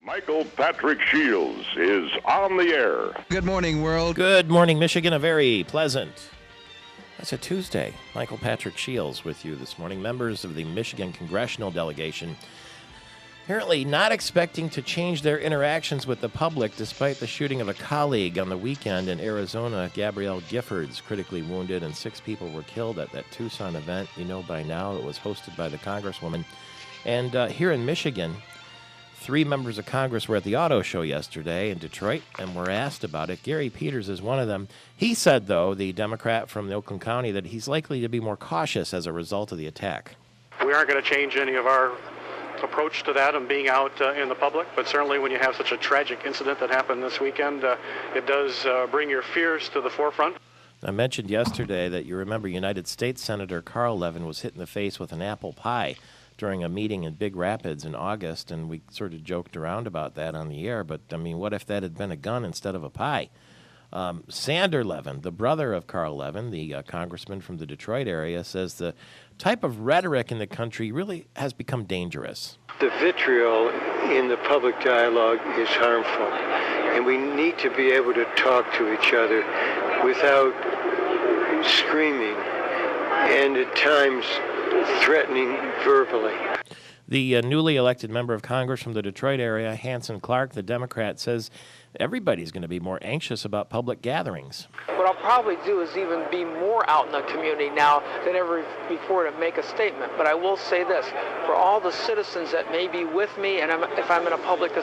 Michael Patrick Shields is on the air. Good morning, world. Good morning, Michigan. A very pleasant. It's a Tuesday. Michael Patrick Shields with you this morning. Members of the Michigan congressional delegation apparently not expecting to change their interactions with the public despite the shooting of a colleague on the weekend in Arizona. Gabrielle Giffords critically wounded and 6 people were killed at that Tucson event. You know by now it was hosted by the Congresswoman. And here in Michigan, 3 members of Congress were at the auto show yesterday in Detroit and were asked about it. Gary Peters is one of them. He said, though, the Democrat from Oakland County, that he's likely to be more cautious as a result of the attack. We aren't going to change any of our approach to that and being out in the public, but certainly when you have such a tragic incident that happened this weekend, it does bring your fears to the forefront. I mentioned yesterday that you remember United States Senator Carl Levin was hit in the face with an apple pie during a meeting in Big Rapids in August, and we sort of joked around about that on the air, but, I mean, what if that had been a gun instead of a pie? Sander Levin, the brother of Carl Levin, the congressman from the Detroit area, says the type of rhetoric in the country really has become dangerous. The vitriol in the public dialogue is harmful, and we need to be able to talk to each other without screaming and at times threatening verbally. The newly elected member of Congress from the Detroit area, Hanson Clark, the Democrat, says everybody's going to be more anxious about public gatherings. What I'll probably do is even be more out in the community now than ever before to make a statement. But I will say this, for all the citizens that may be with me, and if I'm in a public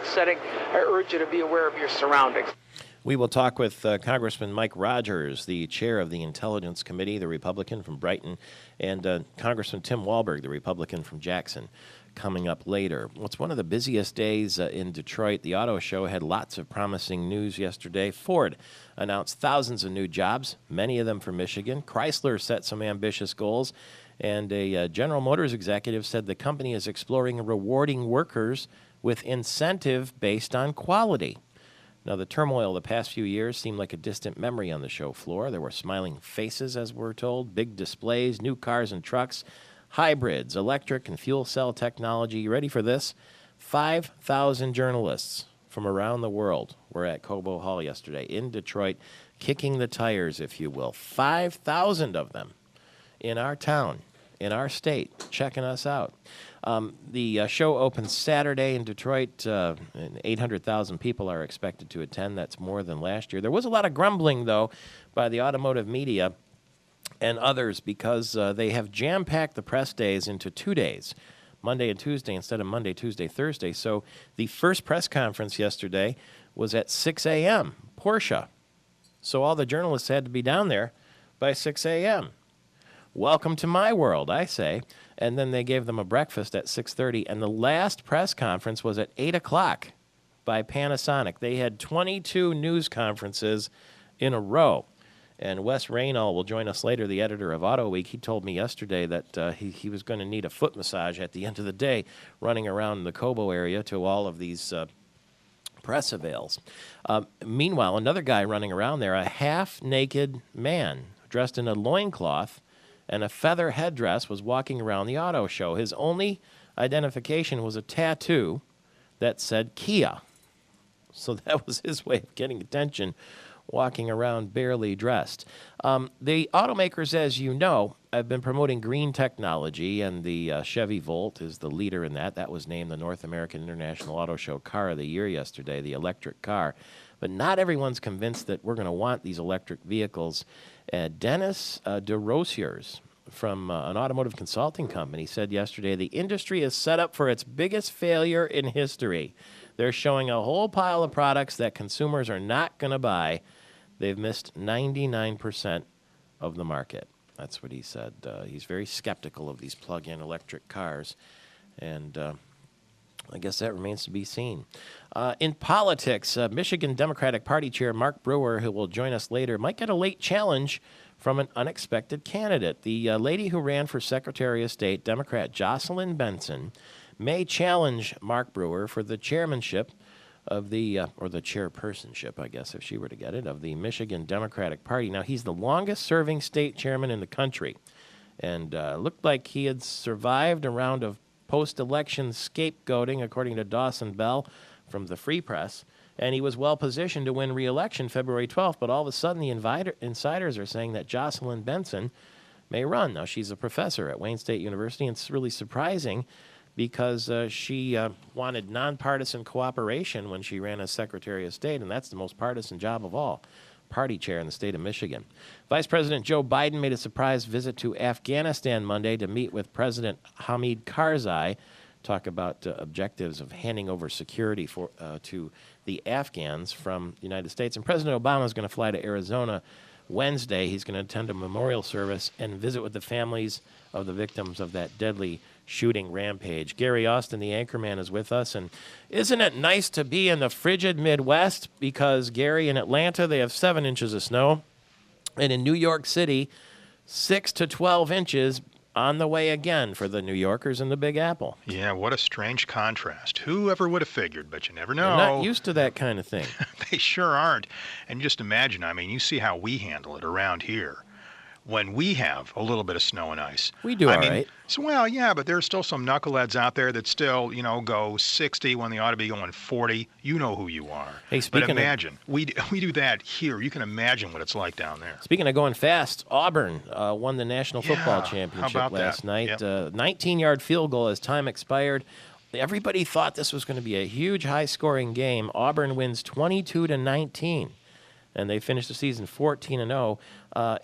setting, I urge you to be aware of your surroundings. We will talk with Congressman Mike Rogers, the chair of the Intelligence Committee, the Republican from Brighton, and Congressman Tim Walberg, the Republican from Jackson, coming up later. Well, it's one of the busiest days in Detroit. The auto show had lots of promising news yesterday. Ford announced thousands of new jobs, many of them for Michigan. Chrysler set some ambitious goals, and a General Motors executive said the company is exploring rewarding workers with incentive based on quality. Now, the turmoil of the past few years seemed like a distant memory on the show floor. There were smiling faces, as we're told, big displays, new cars and trucks, hybrids, electric and fuel cell technology. You ready for this? 5,000 journalists from around the world were at Cobo Hall yesterday in Detroit, kicking the tires, if you will. 5,000 of them in our town, in our state, checking us out. The show opens Saturday in Detroit. 800,000 people are expected to attend. That's more than last year. There was a lot of grumbling, though, by the automotive media and others because they have jam-packed the press days into 2 days, Monday and Tuesday instead of Monday, Tuesday, Thursday. So the first press conference yesterday was at 6 a.m., Porsche. So all the journalists had to be down there by 6 a.m. Welcome to my world, I say. And then they gave them a breakfast at 6:30. And the last press conference was at 8 o'clock by Panasonic. They had 22 news conferences in a row. And Wes Raynall will join us later, the editor of Auto Week. He told me yesterday that he was going to need a foot massage at the end of the day running around the Cobo area to all of these press avails. Meanwhile, another guy running around there, a half-naked man dressed in a loincloth and a feather headdress, was walking around the auto show. His only identification was a tattoo that said Kia. So that was his way of getting attention, walking around barely dressed. The automakers, as you know, have been promoting green technology, and the Chevy Volt is the leader in that. That was named the North American International Auto Show Car of the Year yesterday, the electric car. But not everyone's convinced that we're going to want these electric vehicles. Dennis DeRosiers from an automotive consulting company said yesterday the industry is set up for its biggest failure in history. They're showing a whole pile of products that consumers are not going to buy. They've missed 99% of the market. That's what he said. He's very skeptical of these plug-in electric cars, and I guess that remains to be seen. In politics, Michigan Democratic Party Chair Mark Brewer, who will join us later, might get a late challenge from an unexpected candidate. The lady who ran for Secretary of State, Democrat Jocelyn Benson, may challenge Mark Brewer for the chairmanship of the, or the chairpersonship, I guess, if she were to get it, of the Michigan Democratic Party. Now, he's the longest-serving state chairman in the country, and looked like he had survived a round of post-election scapegoating, according to Dawson Bell from the Free Press. And he was well-positioned to win re-election February 12th, but all of a sudden the insiders are saying that Jocelyn Benson may run. Now, she's a professor at Wayne State University, and it's really surprising because she wanted nonpartisan cooperation when she ran as Secretary of State, and that's the most partisan job of all, party chair in the state of Michigan. Vice President Joe Biden made a surprise visit to Afghanistan Monday to meet with President Hamid Karzai, talk about objectives of handing over security to the Afghans from the United States. And President Obama is going to fly to Arizona Wednesday. He's going to attend a memorial service and visit with the families of the victims of that deadly shooting rampage. Gary Austin, the anchorman, is with us. And isn't it nice to be in the frigid Midwest? Because, Gary, in Atlanta, they have 7 inches of snow. And in New York City, 6 to 12 inches on the way again for the New Yorkers in the Big Apple. Yeah, what a strange contrast. Whoever would have figured, but you never know. They're not used to that kind of thing. They sure aren't. And just imagine, I mean, you see how we handle it around here. When we have a little bit of snow and ice. We do all right. So, well, yeah, but there's still some knuckleheads out there that still, go 60 when they ought to be going 40. You know who you are. Hey, but imagine, we do that here. You can imagine what it's like down there. Speaking of going fast, Auburn won the National Football Championship last night. Yep. 19-yard field goal as time expired. Everybody thought this was going to be a huge, high-scoring game. Auburn wins 22-19. And they finished the season 14-0.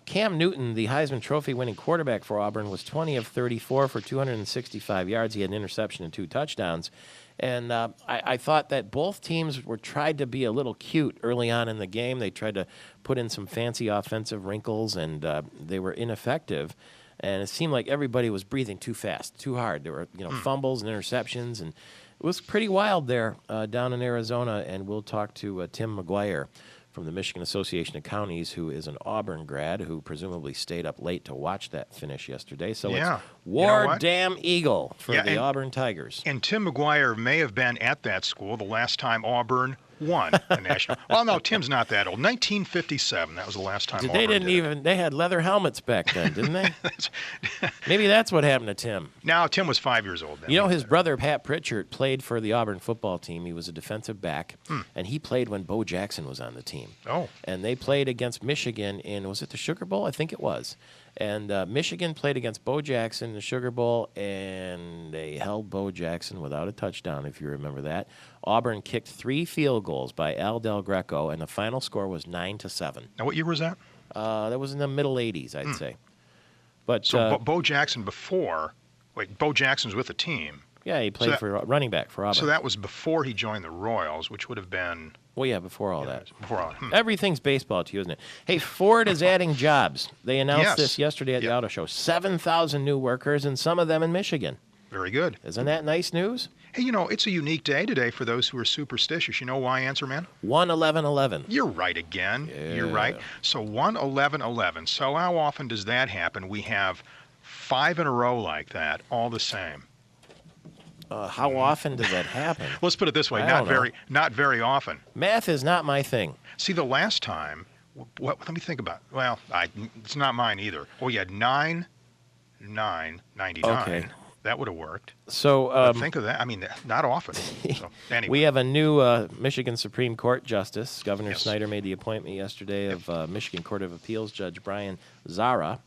Cam Newton, the Heisman Trophy winning quarterback for Auburn, was 20 of 34 for 265 yards. He had an interception and 2 touchdowns. And I thought that both teams tried to be a little cute early on in the game. They tried to put in some fancy offensive wrinkles, and they were ineffective. And it seemed like everybody was breathing too fast, too hard. There were fumbles and interceptions, and it was pretty wild there down in Arizona. And we'll talk to Tim McGuire from the Michigan Association of Counties, who is an Auburn grad who presumably stayed up late to watch that finish yesterday. So it's War Damn Eagle for the Auburn Tigers. And Tim McGuire may have been at that school the last time Auburn won the national. Well, no, Tim's not that old. 1957. That was the last time. They had leather helmets back then, didn't they? Maybe that's what happened to Tim. No, Tim was 5 years old then. His brother Pat Pritchard played for the Auburn football team. He was a defensive back, and he played when Bo Jackson was on the team. Oh. And they played against Michigan was it the Sugar Bowl? I think it was. And Michigan played against Bo Jackson in the Sugar Bowl, and they held Bo Jackson without a touchdown, if you remember that. Auburn kicked 3 field goals by Al Del Greco, and the final score was 9-7. Now, what year was that? That was in the middle 80s, I'd say. But so Bo Jackson Bo Jackson's with the team. Yeah, he played for running back for Auburn. So that was before he joined the Royals, which would have been... Well, yeah, before all that. Before all Everything's baseball to you, isn't it? Hey, Ford is adding jobs. They announced this yesterday at the auto show. 7,000 new workers, and some of them in Michigan. Very good. Isn't that nice news? Hey, it's a unique day today for those who are superstitious. You know why, Answer Man? 1-11-11. You're right again. Yeah. You're right. So 1-11-11. So how often does that happen? We have 5 in a row like that, all the same. How often does that happen? Let's put it this way: not very often. Math is not my thing. See, the last time, let me think about it. Well, it's not mine either. Oh, you had 9, 99. Okay. That would have worked. So think of that. I mean, not often. So, anyway. We have a new Michigan Supreme Court justice. Governor Snyder made the appointment yesterday of Michigan Court of Appeals Judge Brian Zara,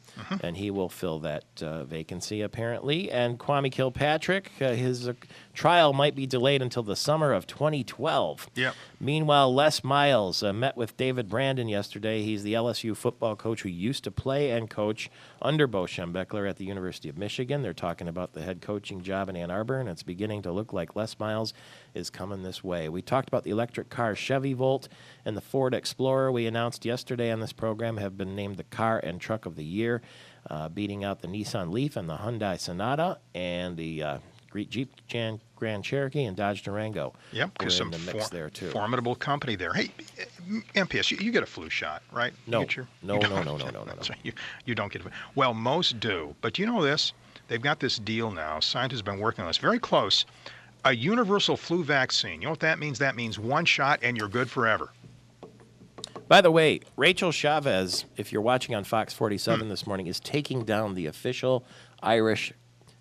and he will fill that vacancy apparently. And Kwame Kilpatrick, his trial might be delayed until the summer of 2012. Yep. Meanwhile, Les Miles met with David Brandon yesterday. He's the LSU football coach who used to play and coach under Bo Schembechler at the University of Michigan. They're talking about the head coaching job in Ann Arbor, and it's beginning to look like Les Miles is coming this way. We talked about the electric car Chevy Volt and the Ford Explorer we announced yesterday on this program have been named the car and truck of the year, beating out the Nissan Leaf and the Hyundai Sonata and the Jeep Grand Cherokee and Dodge Durango. Yep, because some in the mix there too. Formidable company there. Hey, MPS, you get a flu shot, right? No. No. So you don't get it. Well, most do. But you know this? They've got this deal now. Scientists have been working on this. Very close. A universal flu vaccine. You know what that means? That means one shot and you're good forever. By the way, Rachel Chavez, if you're watching on Fox 47 this morning, is taking down the official Irish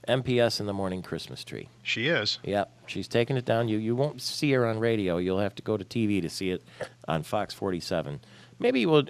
MPS in the morning Christmas tree. She is. Yep, she's taking it down. You won't see her on radio. You'll have to go to TV to see it on Fox 47. Maybe we'll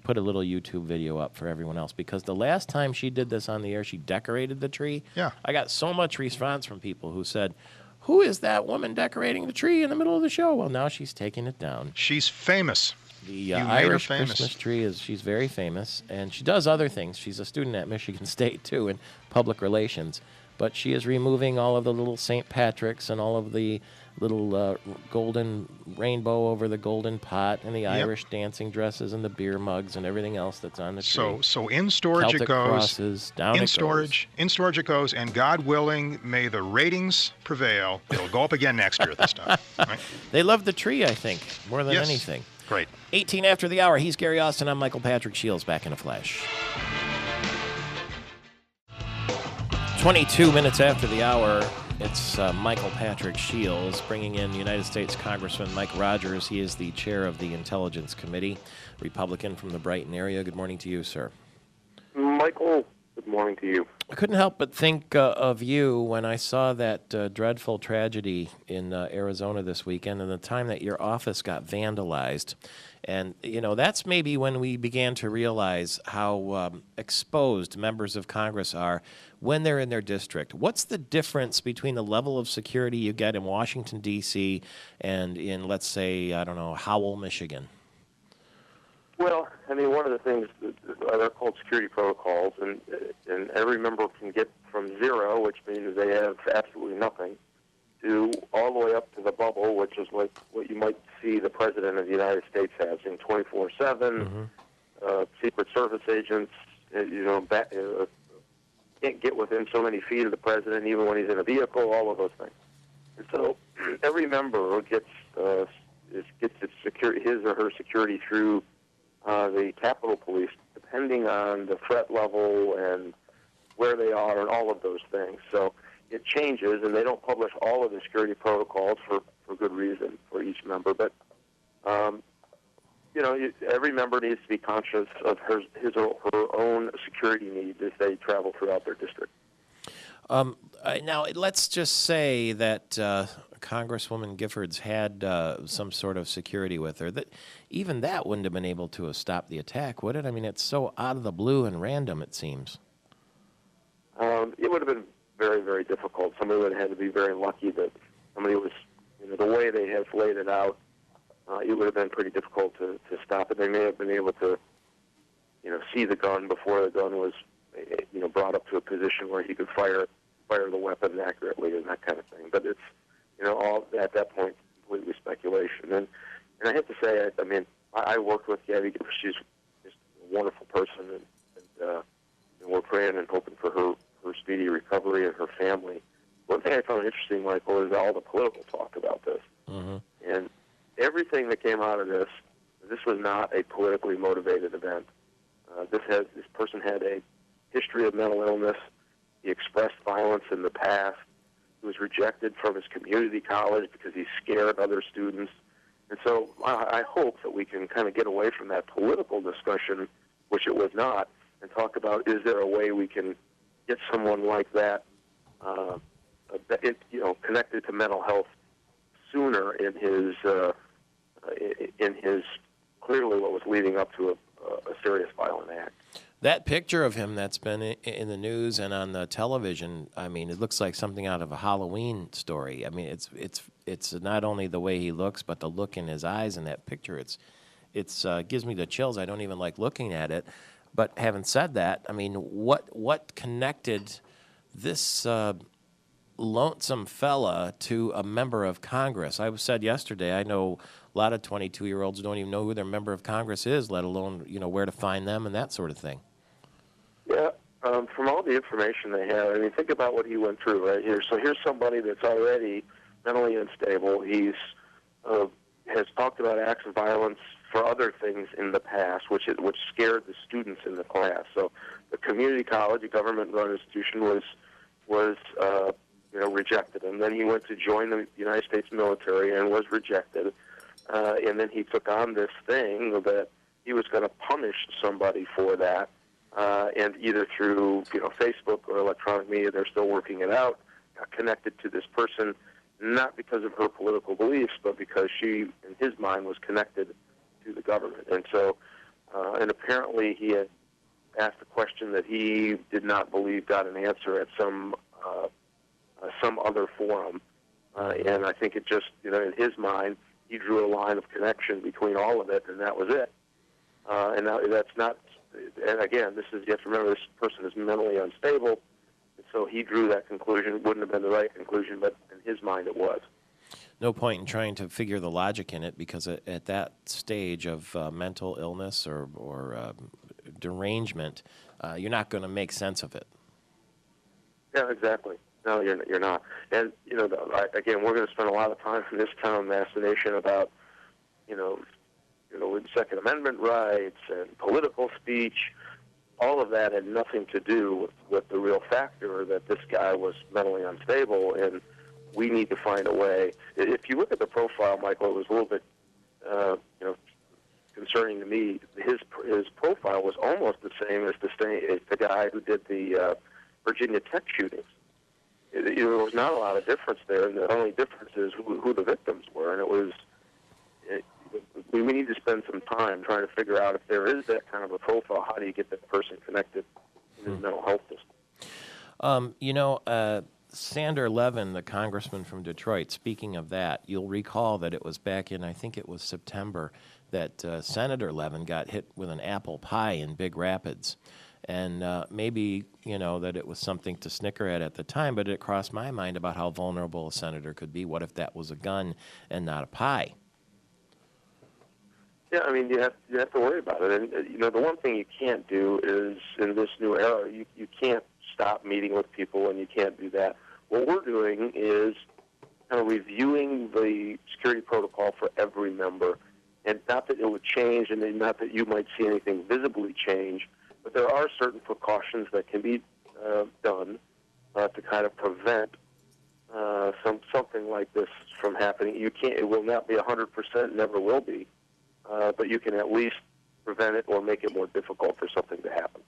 put a little YouTube video up for everyone else, because the last time she did this on the air, she decorated the tree. Yeah. I got so much response from people who said, "Who is that woman decorating the tree in the middle of the show?" Well, now she's taking it down. She's famous. The Irish Christmas tree she's very famous, and she does other things. She's a student at Michigan State, too, in public relations. But she is removing all of the little St. Patrick's and all of the little golden rainbow over the golden pot and the Irish dancing dresses and the beer mugs and everything else that's on the tree. So in storage Celtic it goes. Crosses, down in it storage, goes. in storage it goes, and God willing, may the ratings prevail. It'll go up again next year. This time. Right? They love the tree, I think, more than anything. Great. 18 after the hour. He's Gary Austin. I'm Michael Patrick Shields. Back in a flash. 22 minutes after the hour. It's Michael Patrick Shields bringing in United States Congressman Mike Rogers. He is the chair of the Intelligence Committee, Republican from the Brighton area. Good morning to you, sir. Michael, good morning to you. I couldn't help but think of you when I saw that dreadful tragedy in Arizona this weekend and the time that your office got vandalized. And, you know, that's maybe when we began to realize how exposed members of Congress are when they're in their district. What's the difference between the level of security you get in Washington, D.C. and in, let's say, I don't know, Howell, Michigan? Well, I mean, one of the things, they're called security protocols, and every member can get from zero, which means they have absolutely nothing, to all the way up to the bubble, which is like what you might see the President of the United States having 24/7, Secret Service agents, can't get within so many feet of the President even when he's in a vehicle, all of those things. And so every member gets its security, his or her security through the Capitol Police, depending on the threat level and where they are and all of those things. So it changes, and they don't publish all of the security protocols for good reason for each member. But, every member needs to be conscious of his or her own security needs as they travel throughout their district. Now, let's just say that Congresswoman Giffords had some sort of security with her. That even that wouldn't have been able to have stopped the attack, would it? I mean, it's so out of the blue and random, it seems. It would have been very, very difficult. Somebody would have had to be very lucky that somebody was, the way they have laid it out, it would have been pretty difficult to stop it. They may have been able to, see the gun before the gun was, brought up to a position where he could fire the weapon accurately and that kind of thing. But it's, all at that point, completely speculation. And I have to say, I worked with Gabby Giffords. She's just a wonderful person, and we're praying and hoping for her speedy recovery and her family. One thing I found interesting, Michael, is all the political talk about this. Mm-hmm. And everything that came out of this was not a politically motivated event. This person had a history of mental illness. He expressed violence in the past. He was rejected from his community college because he scared other students. And so I hope that we can kind of get away from that political discussion, which it was not, and talk about, is there a way we can get someone like that, connected to mental health sooner in his clearly what was leading up to a serious violent act. That picture of him that's been in the news and on the television, I mean, it looks like something out of a Halloween story. I mean, it's not only the way he looks, but the look in his eyes in that picture. It's gives me the chills. I don't even like looking at it. But having said that, I mean, what connected this lonesome fella to a member of Congress? I said yesterday, I know a lot of 22-year-olds don't even know who their member of Congress is, let alone where to find them and that sort of thing. Yeah, from all the information they have, I mean, think about what he went through right here. So here's somebody that's already mentally unstable. He's has talked about acts of violence for other things in the past, which scared the students in the class. So the community college, a government-run institution, was rejected him. Then he went to join the United States military and was rejected. And then he took on this thing that he was going to punish somebody for that. and either through Facebook or electronic media, they're still working it out, got connected to this person, not because of her political beliefs, but because she, in his mind, was connected to the government. And so, and apparently he had asked a question that he did not believe got an answer at some other forum. And I think it just, in his mind, he drew a line of connection between all of it, and that was it. And now that's not, and again, you have to remember, this person is mentally unstable, and so he drew that conclusion. It wouldn't have been the right conclusion, but in his mind it was. No point in trying to figure the logic in it, because at that stage of mental illness or derangement, you're not going to make sense of it. Yeah, exactly. No, you're not. And, again, we're going to spend a lot of time in this town, Master Nation, about, Second Amendment rights and political speech. All of that had nothing to do with the real factor that this guy was mentally unstable, and we need to find a way. If you look at the profile, Michael, it was a little bit, concerning to me. His profile was almost the same as the guy who did the Virginia Tech shootings. There was not a lot of difference there, and the only difference is who the victims were. And we need to spend some time trying to figure out if there is that kind of a profile. How do you get that person connected to his mental health system? Sander Levin, the congressman from Detroit, speaking of that, you'll recall that it was back in, I think it was September, that Senator Levin got hit with an apple pie in Big Rapids. And maybe, that it was something to snicker at the time, but it crossed my mind about how vulnerable a senator could be. What if that was a gun and not a pie? Yeah, I mean, you have to worry about it. And, the one thing you can't do is, in this new era, you can't stop meeting with people, and you can't do that. What we're doing is kind of reviewing the security protocol for every member, and not that it would change, and not that you might see anything visibly change, but there are certain precautions that can be done to kind of prevent something like this from happening. It will not be 100%, never will be, but you can at least prevent it or make it more difficult for something to happen.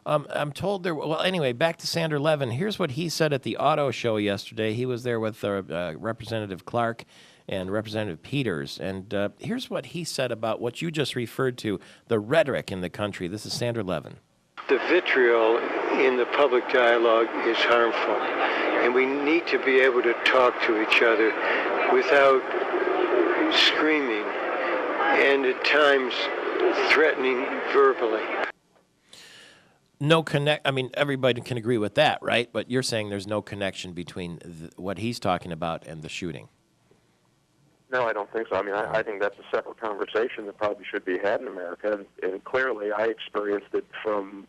I'm told there. Well, anyway, back to Sander Levin. Here's what he said at the auto show yesterday. He was there with Representative Clark and Representative Peters, and here's what he said about what you just referred to, the rhetoric in the country. This is Sander Levin. The vitriol in the public dialogue is harmful, and we need to be able to talk to each other without screaming and at times threatening verbally. No connect. I mean, everybody can agree with that, right? But you're saying there's no connection between what he's talking about and the shooting. No, I don't think so. I mean, I think that's a separate conversation that probably should be had in America. And clearly, I experienced it from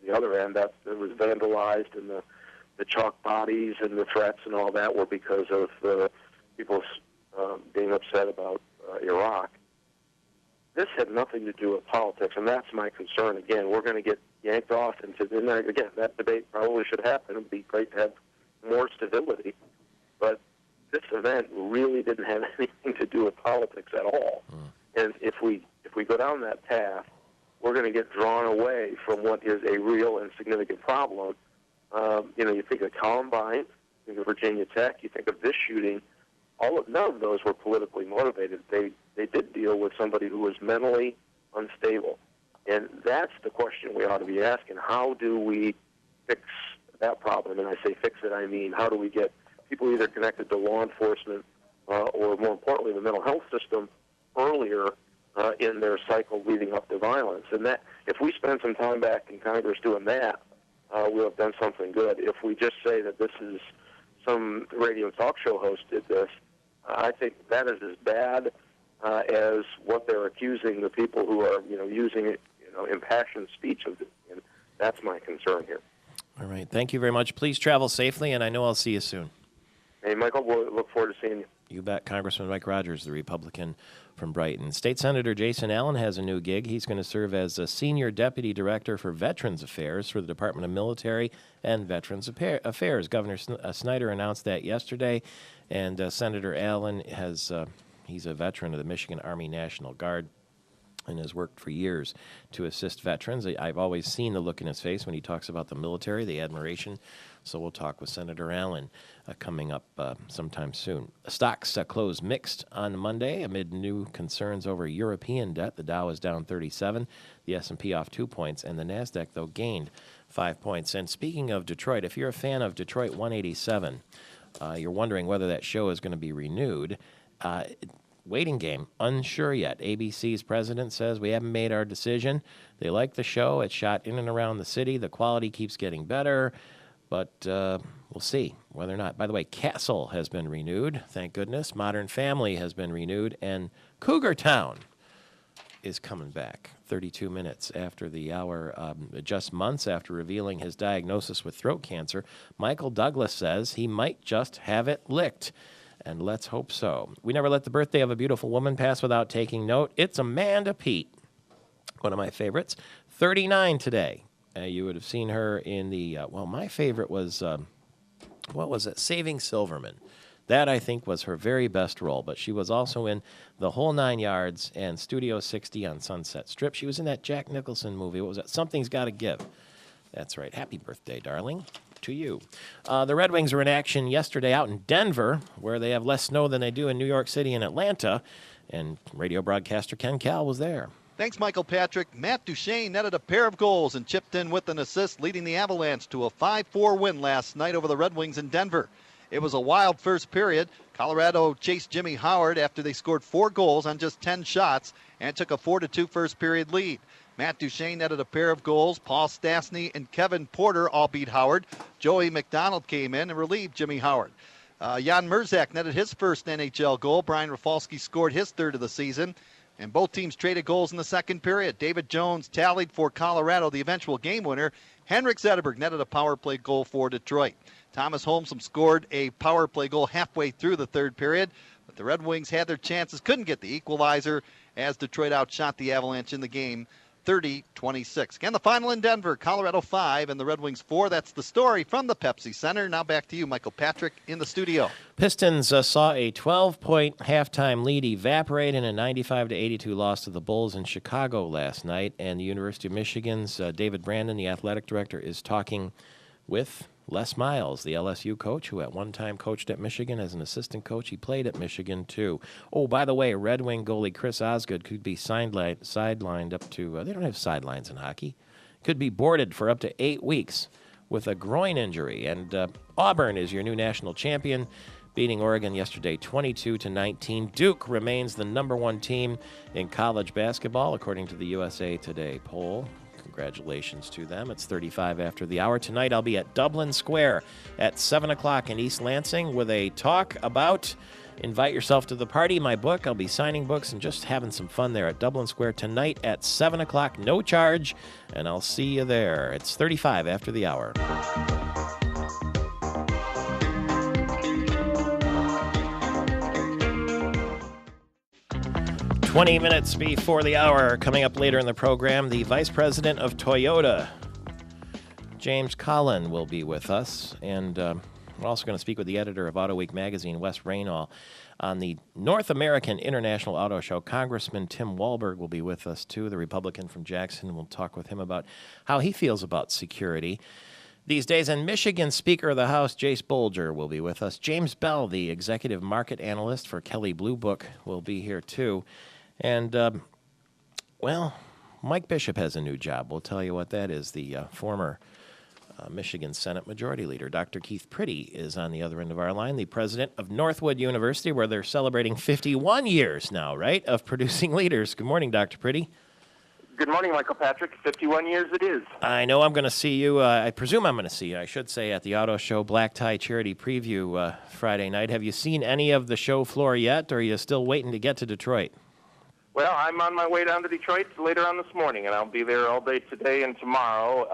the other end. That it was vandalized, and the chalk bodies and the threats and all that were because of people being upset about Iraq. This had nothing to do with politics, and that's my concern. Again, we're going to get yanked off into, again, that debate probably should happen. It would be great to have more stability, but this event really didn't have anything to do with politics at all. And if we go down that path, we're going to get drawn away from what is a real and significant problem. You think of Columbine, you think of Virginia Tech, you think of this shooting. None of those were politically motivated. They did deal with somebody who was mentally unstable. And that's the question we ought to be asking. How do we fix that problem? And I say fix it, I mean, how do we get people either connected to law enforcement or, more importantly, the mental health system earlier in their cycle leading up to violence? And that, if we spend some time back in Congress doing that, we'll have done something good. If we just say that this is some radio and talk show host did this, I think that is as bad as what they're accusing the people who are, using it, impassioned speech of it. And that's my concern here. All right. Thank you very much. Please travel safely, and I know I'll see you soon. Hey, Michael, we'll look forward to seeing you. You bet. Congressman Mike Rogers, the Republican from Brighton. State Senator Jason Allen has a new gig. He's going to serve as a Senior Deputy Director for Veterans Affairs for the Department of Military and Veterans Affairs. Governor Snyder announced that yesterday, and Senator Allen he's a veteran of the Michigan Army National Guard. and has worked for years to assist veterans. I've always seen the look in his face when he talks about the military, the admiration. So we'll talk with Senator Allen coming up sometime soon. Stocks closed mixed on Monday amid new concerns over European debt. The Dow is down 37, the S&P off 2 points, and the NASDAQ, though, gained 5 points. And speaking of Detroit, if you're a fan of Detroit 187, you're wondering whether that show is going to be renewed. Waiting game, unsure yet. ABC's president says we haven't made our decision. They like the show. It's shot in and around the city. The quality keeps getting better, but we'll see whether or not. By the way, Castle has been renewed, thank goodness. Modern Family has been renewed, and Cougar Town is coming back 32 minutes after the hour, just months after revealing his diagnosis with throat cancer. Michael Douglas says he might just have it licked. And let's hope so. We never let the birthday of a beautiful woman pass without taking note. It's Amanda Peet, one of my favorites. 39 today. You would have seen her in the, my favorite was, what was it? Saving Silverman. That, I think, was her very best role. But she was also in The Whole Nine Yards and Studio 60 on Sunset Strip. She was in that Jack Nicholson movie. What was that? Something's Gotta Give. That's right. Happy birthday, darling. To you. The Red Wings were in action yesterday out in Denver, where they have less snow than they do in New York City and Atlanta, and radio broadcaster Ken Kal was there. Thanks, Michael Patrick. Matt Duchene netted a pair of goals and chipped in with an assist, leading the Avalanche to a 5-4 win last night over the Red Wings in Denver. It was a wild first period. Colorado chased Jimmy Howard after they scored 4 goals on just 10 shots and took a 4-2 first period lead. Matt Duchene netted a pair of goals. Paul Stastny and Kevin Porter all beat Howard. Joey McDonald came in and relieved Jimmy Howard. Jan Murzak netted his first NHL goal. Brian Rafalski scored his third of the season. And both teams traded goals in the second period. David Jones tallied for Colorado the eventual game winner. Henrik Zetterberg netted a power play goal for Detroit. Thomas Holmstrom scored a power play goal halfway through the third period. But the Red Wings had their chances, couldn't get the equalizer as Detroit outshot the Avalanche in the game 30-26. Again, the final in Denver, Colorado 5 and the Red Wings 4. That's the story from the Pepsi Center. Now back to you, Michael Patrick, in the studio. Pistons saw a 12-point halftime lead evaporate in a 95-82 loss to the Bulls in Chicago last night. And the University of Michigan's David Brandon, the athletic director, is talking with Les Miles, the LSU coach, who at one time coached at Michigan as an assistant coach. He played at Michigan, too. Oh, by the way, Red Wing goalie Chris Osgood could be sidelined up to, they don't have sidelines in hockey, could be boarded for up to 8 weeks with a groin injury. And Auburn is your new national champion, beating Oregon yesterday 22-19. Duke remains the #1 team in college basketball, according to the USA Today poll. Congratulations to them. It's 35 after the hour. Tonight I'll be at Dublin Square at 7 o'clock in East Lansing with a talk about Invite Yourself to the Party, my book. I'll be signing books and just having some fun there at Dublin Square tonight at 7 o'clock, no charge, and I'll see you there. It's 35 after the hour. 20 minutes before the hour. Coming up later in the program, the Vice President of Toyota, James Collin, will be with us. And we're also going to speak with the editor of Auto Week magazine, Wes Raynall, on the North American International Auto Show. Congressman Tim Walberg will be with us, too, the Republican from Jackson. We'll talk with him about how he feels about security these days. And Michigan Speaker of the House, Jace Bolger, will be with us. James Bell, the executive market analyst for Kelley Blue Book, will be here, too. And, Mike Bishop has a new job. We'll tell you what that is. The former Michigan Senate Majority Leader, Dr. Keith Priddy, is on the other end of our line, the president of Northwood University, where they're celebrating 51 years now, right, of producing leaders. Good morning, Dr. Priddy. Good morning, Michael Patrick. 51 years it is. I know I'm going to see you, I presume I'm going to see you, I should say, at the Auto Show Black Tie Charity Preview Friday night. Have you seen any of the show floor yet, or are you still waiting to get to Detroit? Well, I'm on my way down to Detroit later on this morning, and I'll be there all day today and tomorrow.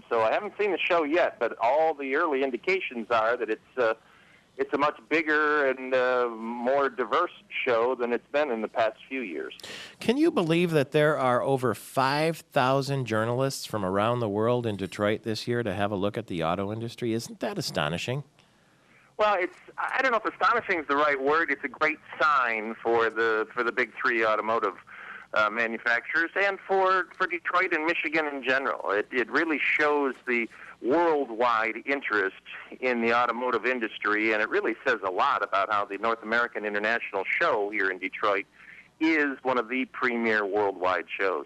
So I haven't seen the show yet, but all the early indications are that it's a much bigger and more diverse show than it's been in the past few years. Can you believe that there are over 5,000 journalists from around the world in Detroit this year to have a look at the auto industry? Isn't that astonishing? Well, I don't know if astonishing is the right word. It's a great sign for the big three automotive manufacturers and for Detroit and Michigan in general. It really shows the worldwide interest in the automotive industry, and it really says a lot about how the North American International Show here in Detroit is one of the premier worldwide shows.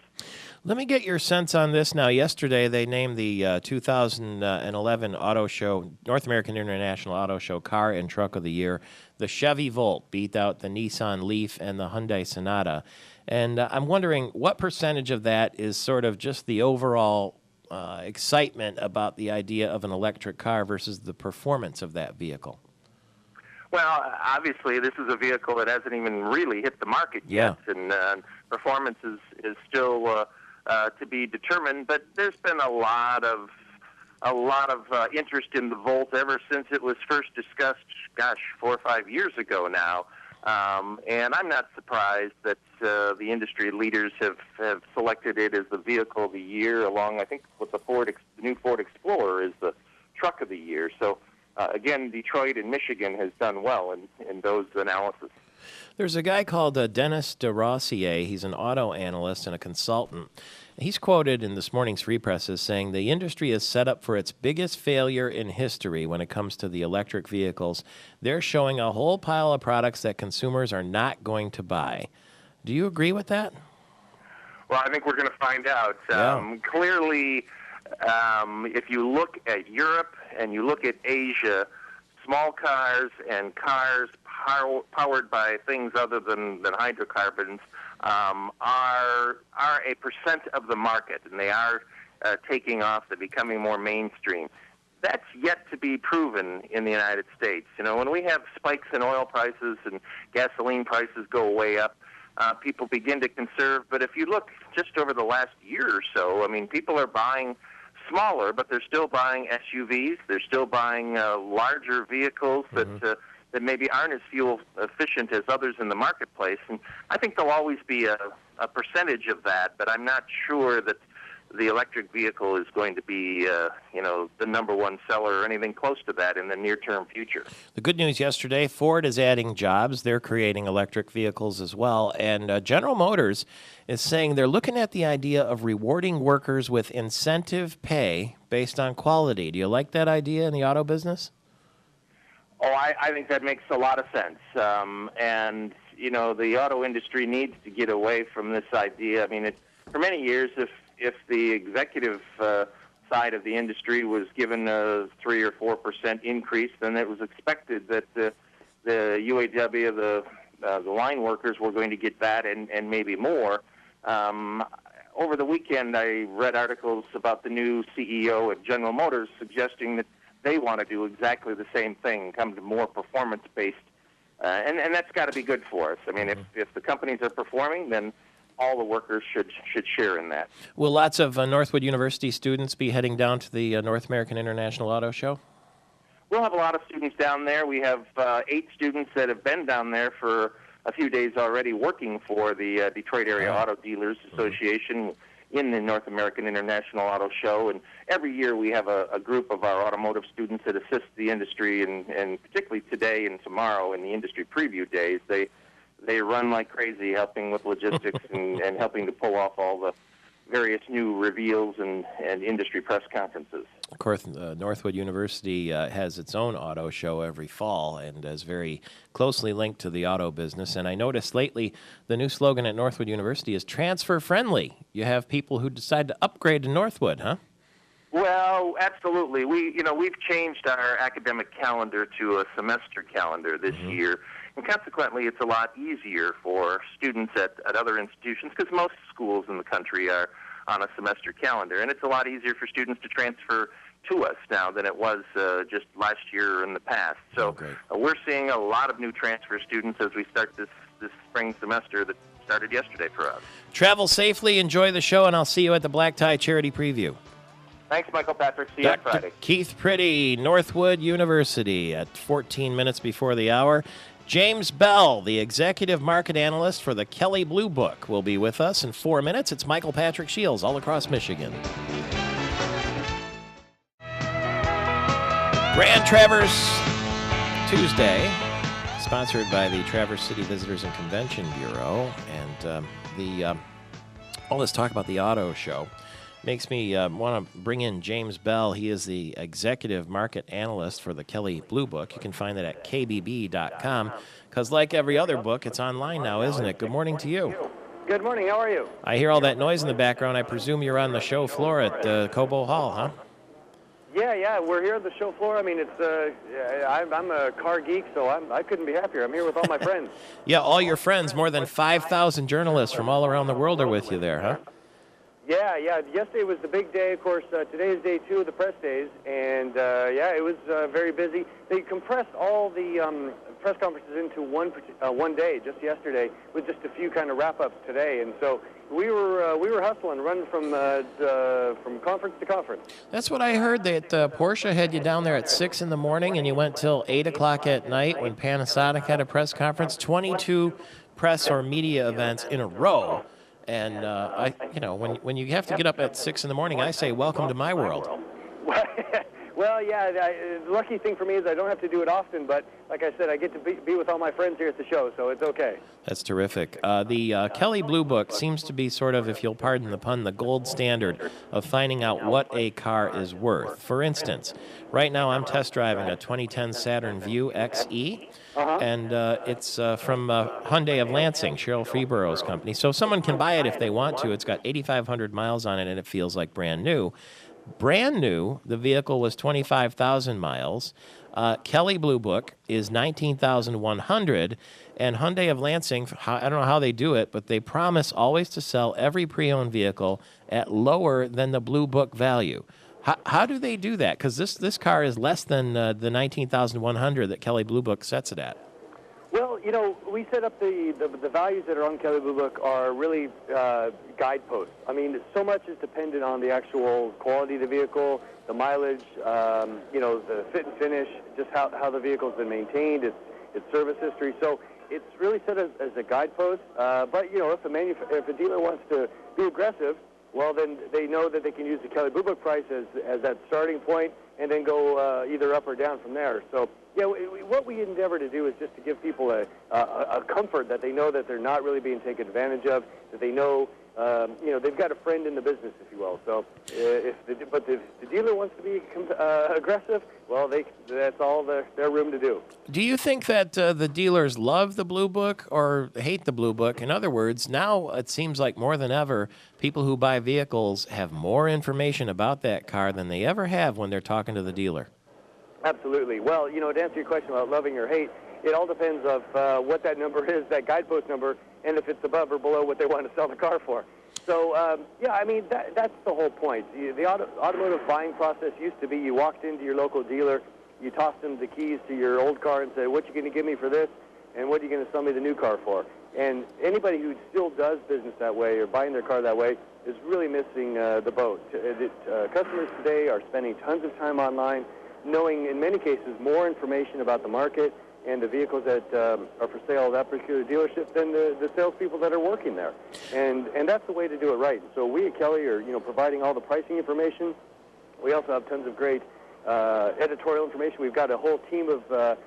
Let me get your sense on this now. Yesterday, they named the 2011 Auto Show, North American International Auto Show, Car and Truck of the Year. The Chevy Volt beat out the Nissan Leaf and the Hyundai Sonata. And I'm wondering what percentage of that is sort of just the overall excitement about the idea of an electric car versus the performance of that vehicle? Well, obviously, this is a vehicle that hasn't even really hit the market yet, and performance is still to be determined. But there's been a lot of interest in the Volt ever since it was first discussed. 4 or 5 years ago now, and I'm not surprised that the industry leaders have selected it as the vehicle of the year, along I think with the new Ford Explorer is the truck of the year. So. Again, Detroit and Michigan has done well in those analyses. There's a guy called Dennis DeRossier. He's an auto analyst and a consultant. He's quoted in this morning's Free Press as saying the industry is set up for its biggest failure in history when it comes to the electric vehicles. They're showing a whole pile of products that consumers are not going to buy. Do you agree with that? Well, I think we're going to find out. Clearly, if you look at Europe and you look at Asia, small cars and cars powered by things other than hydrocarbons are a percent of the market, and they are taking off. They're becoming more mainstream. That's yet to be proven in the United States. You know, when we have spikes in oil prices and gasoline prices go way up, people begin to conserve. But if you look just over the last year or so, I mean, people are buying smaller, but they're still buying SUVs. They're still buying larger vehicles that maybe aren't as fuel efficient as others in the marketplace. And I think there'll always be a percentage of that, but I'm not sure that the electric vehicle is going to be, the number one seller or anything close to that in the near-term future. The good news yesterday, Ford is adding jobs. They're creating electric vehicles as well. And General Motors is saying they're looking at the idea of rewarding workers with incentive pay based on quality. Do you like that idea in the auto business? Oh, I think that makes a lot of sense. And, the auto industry needs to get away from this idea. I mean, for many years, if the executive side of the industry was given a 3 or 4% increase, then it was expected that the UAW, the line workers, were going to get that and maybe more. Over the weekend, I read articles about the new CEO at General Motors suggesting that they want to do exactly the same thing, come to more performance-based, and that's got to be good for us. I mean, if the companies are performing, then all the workers should share in that. Will lots of Northwood University students be heading down to the North American International Auto Show? We'll have a lot of students down there. We have 8 students that have been down there for a few days already working for the Detroit Area Auto Dealers Association in the North American International Auto Show. And every year we have a group of our automotive students that assist the industry, and particularly today and tomorrow in the industry preview days, they run like crazy helping with logistics and helping to pull off all the various new reveals and industry press conferences. Of course, Northwood University has its own auto show every fall and is very closely linked to the auto business. And I noticed lately the new slogan at Northwood University is transfer friendly. You have people who decide to upgrade to Northwood, huh? Well, absolutely. We've changed our academic calendar to a semester calendar this year. And consequently, it's a lot easier for students at other institutions, because most schools in the country are on a semester calendar. And it's a lot easier for students to transfer to us now than it was just last year or in the past. So we're seeing a lot of new transfer students as we start this spring semester that started yesterday for us. Travel safely, enjoy the show, and I'll see you at the Black Tie Charity Preview. Thanks, Michael Patrick. See you on Friday. Keith Priddy, Northwood University, at 14 minutes before the hour. James Bell, the executive market analyst for the Kelley Blue Book, will be with us in 4 minutes. It's Michael Patrick Shields all across Michigan. Grand Traverse Tuesday, sponsored by the Traverse City Visitors and Convention Bureau. And the All this talk about the auto show makes me want to bring in James Bell. He is the executive market analyst for the Kelley Blue Book. You can find it at kbb.com because, like every other book, it's online now, isn't it? Good morning to you. Good morning. How are you? I hear all that noise in the background. I presume you're on the show floor at Cobo Hall, huh? Yeah, we're here at the show floor. I mean, I'm a car geek, so I couldn't be happier. I'm here with all my friends. Yeah, all your friends, more than 5,000 journalists from all around the world are with you there, huh? Yeah. Yesterday was the big day. Of course, today is day 2 of the press days, and it was very busy. They compressed all the press conferences into one day just yesterday, with just a few kind of wrap-ups today, and so we were hustling, running from conference to conference. That's what I heard, that Porsche had you down there at 6 in the morning, and you went till 8 o'clock at night when Panasonic had a press conference. 22 press or media events in a row. And when you have to get up at 6 in the morning, I say, welcome to my world. Well, yeah, the lucky thing for me is I don't have to do it often, but like I said, I get to be with all my friends here at the show, so it's okay. That's terrific. The Kelley Blue Book seems to be sort of, if you'll pardon the pun, the gold standard of finding out what a car is worth. For instance, right now I'm test driving a 2010 Saturn Vue XE, and it's from Hyundai of Lansing, Cheryl Freeborough's company. So someone can buy it if they want to. It's got 8,500 miles on it, and it feels like brand new. Brand new, the vehicle was 25,000 miles. Kelley Blue Book is 19,100, and Hyundai of Lansing, I don't know how they do it, but they promise always to sell every pre-owned vehicle at lower than the Blue Book value. How do they do that? Because this car is less than the 19,100 that Kelley Blue Book sets it at. Well, we set up the values that are on Kelley Blue Book are really guideposts. I mean, so much is dependent on the actual quality of the vehicle, the mileage, the fit and finish, just how the vehicle's been maintained, its service history. So it's really set as a guidepost. But if a dealer wants to be aggressive, well, then they know that they can use the Kelley Blue Book price as that starting point, and then go either up or down from there. So. Yeah, what we endeavor to do is just to give people a comfort that they know that they're not really being taken advantage of, that they know, they've got a friend in the business, if you will. So, if the dealer wants to be aggressive, well, that's all their room to do. Do you think that the dealers love the Blue Book or hate the Blue Book? In other words, now it seems like more than ever, people who buy vehicles have more information about that car than they ever have when they're talking to the dealer. Absolutely. Well, to answer your question about loving or hate, it all depends of what that number is, that guidepost number, and if it's above or below what they want to sell the car for. So, that's the whole point. The automotive buying process used to be you walked into your local dealer, you tossed them the keys to your old car and said, what are you going to give me for this, and what are you going to sell me the new car for? And anybody who still does business that way or buying their car that way is really missing the boat. Customers today are spending tons of time online, knowing in many cases more information about the market and the vehicles that are for sale at that particular dealership than the salespeople that are working there. And that's the way to do it right. So we at Kelley are providing all the pricing information. We also have tons of great editorial information. We've got a whole team of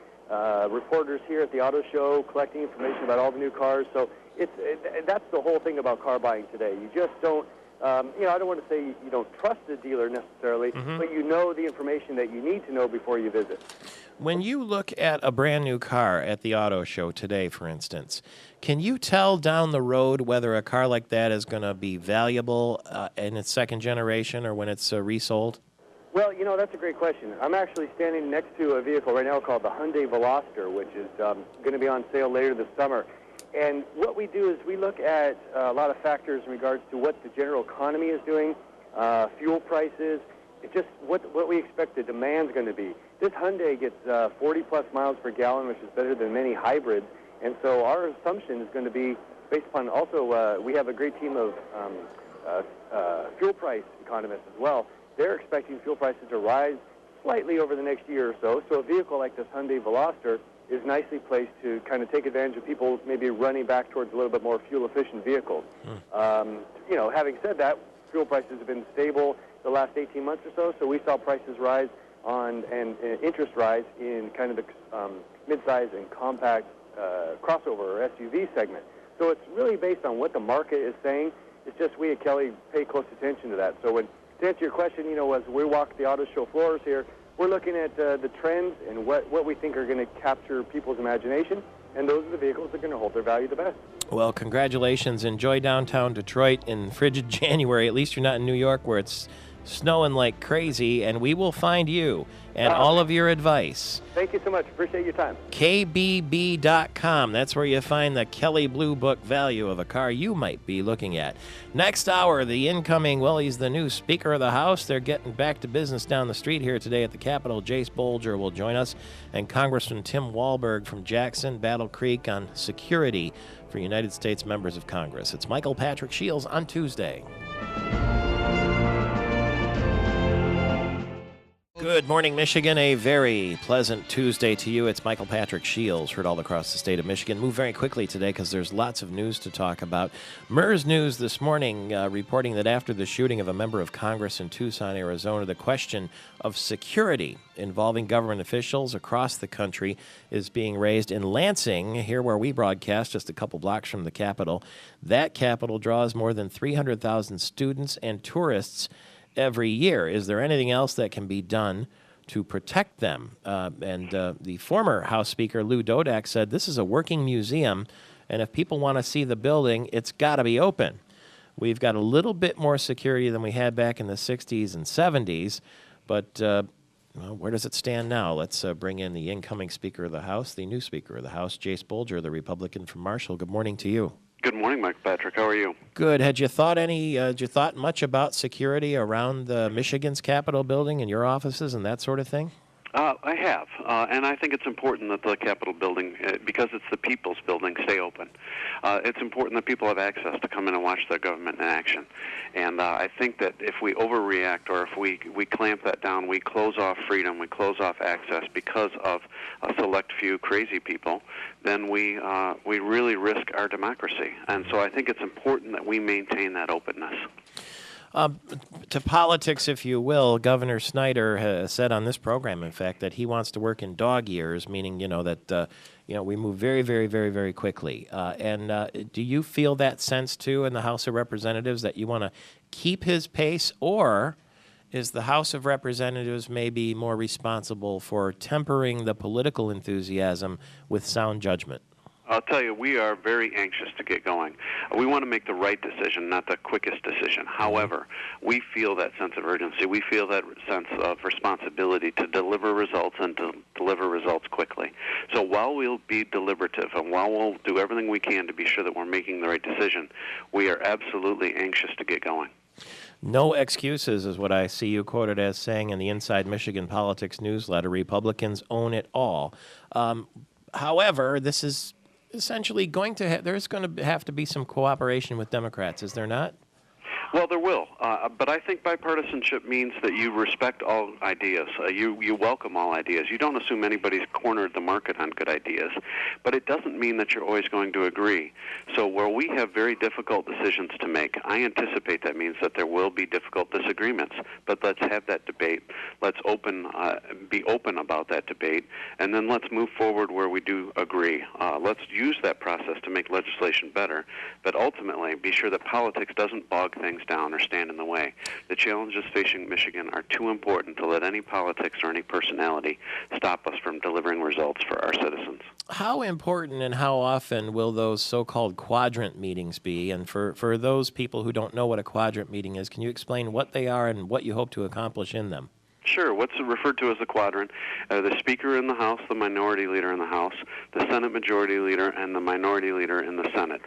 reporters here at the auto show collecting information about all the new cars. So that's the whole thing about car buying today. You just don't I don't want to say you don't trust the dealer necessarily, but you know the information that you need to know before you visit. When you look at a brand new car at the auto show today, for instance, can you tell down the road whether a car like that is going to be valuable in its second generation or when it's resold? Well, that's a great question. I'm actually standing next to a vehicle right now called the Hyundai Veloster, which is going to be on sale later this summer. And what we do is we look at a lot of factors in regards to what the general economy is doing, fuel prices, just what we expect the demand's going to be. This Hyundai gets 40-plus miles per gallon, which is better than many hybrids. And so our assumption is going to be based upon also we have a great team of fuel price economists as well. They're expecting fuel prices to rise slightly over the next year or so. So a vehicle like this Hyundai Veloster is nicely placed to kind of take advantage of people maybe running back towards a little bit more fuel-efficient vehicles. Having said that, fuel prices have been stable the last 18 months or so we saw prices rise and interest rise in kind of the mid-size and compact crossover or SUV segment. So it's really based on what the market is saying, It's just we at Kelly pay close attention to that. So to answer your question, as we walk the auto show floors here, we're looking at the trends and what we think are going to capture people's imagination, and those are the vehicles that are going to hold their value the best. Well, congratulations. Enjoy downtown Detroit in frigid January. At least you're not in New York where it's snowing like crazy, and we will find you and all of your advice. Thank you so much. Appreciate your time. KBB.com. That's where you find the Kelly Blue Book value of a car you might be looking at. Next hour, the incoming, he's the new Speaker of the House. They're getting back to business down the street here today at the Capitol. Jace Bolger will join us, and Congressman Tim Walberg from Jackson, Battle Creek, on security for United States members of Congress. It's Michael Patrick Shields on Tuesday. Good morning, Michigan. A very pleasant Tuesday to you. It's Michael Patrick Shields, heard all across the state of Michigan. Move very quickly today because there's lots of news to talk about. MERS News this morning reporting that after the shooting of a member of Congress in Tucson, Arizona, the question of security involving government officials across the country is being raised in Lansing, here where we broadcast just a couple blocks from the Capitol. That Capitol draws more than 300,000 students and tourists every year. Is there anything else that can be done to protect them? The former House Speaker, Lou Dodak, said this is a working museum, and if people want to see the building, it's got to be open. We've got a little bit more security than we had back in the 60s and 70s, but where does it stand now? Let's bring in the incoming Speaker of the House, the new Speaker of the House, Jace Bolger, the Republican from Marshall. Good morning to you. Good morning, Mike Patrick. How are you? Good. Had you thought much about security around Michigan's Capitol building and your offices and that sort of thing? I have, and I think it's important that the Capitol building, because it's the people's building, stay open. It's important that people have access to come in and watch their government in action. And I think that if we overreact or if we clamp that down, we close off freedom, we close off access because of a select few crazy people, then we really risk our democracy. And so I think it's important that we maintain that openness. To politics, if you will, Governor Snyder has said on this program, in fact, that he wants to work in dog years, meaning, that we move very, very, very, very quickly. Do you feel that sense, too, in the House of Representatives, that you want to keep his pace, or is the House of Representatives maybe more responsible for tempering the political enthusiasm with sound judgment? I'll tell you, we are very anxious to get going. We want to make the right decision, not the quickest decision. However, we feel that sense of urgency. We feel that sense of responsibility to deliver results and to deliver results quickly. So while we'll be deliberative and while we'll do everything we can to be sure that we're making the right decision, we are absolutely anxious to get going. No excuses is what I see you quoted as saying in the Inside Michigan Politics newsletter. Republicans own it all. However, this is essentially there's going to have to be some cooperation with Democrats, is there not? Well, there will, but I think bipartisanship means that you respect all ideas. You welcome all ideas. You don't assume anybody's cornered the market on good ideas, but it doesn't mean that you're always going to agree. So where we have very difficult decisions to make, I anticipate that means that there will be difficult disagreements. But let's have that debate. Let's be open about that debate, and then let's move forward where we do agree. Let's use that process to make legislation better, but ultimately be sure that politics doesn't bog things down or stand in the way. The challenges facing Michigan are too important to let any politics or any personality stop us from delivering results for our citizens. How important and how often will those so-called quadrant meetings be? And for those people who don't know what a quadrant meeting is, can you explain what they are and what you hope to accomplish in them? Sure. What's referred to as the quadrant? The Speaker in the House, the Minority Leader in the House, the Senate Majority Leader, and the Minority Leader in the Senate.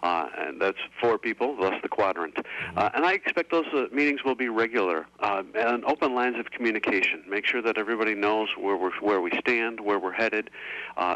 And that's four people, thus the quadrant. And I expect those meetings will be regular and open lines of communication. Make sure that everybody knows where we stand, where we're headed.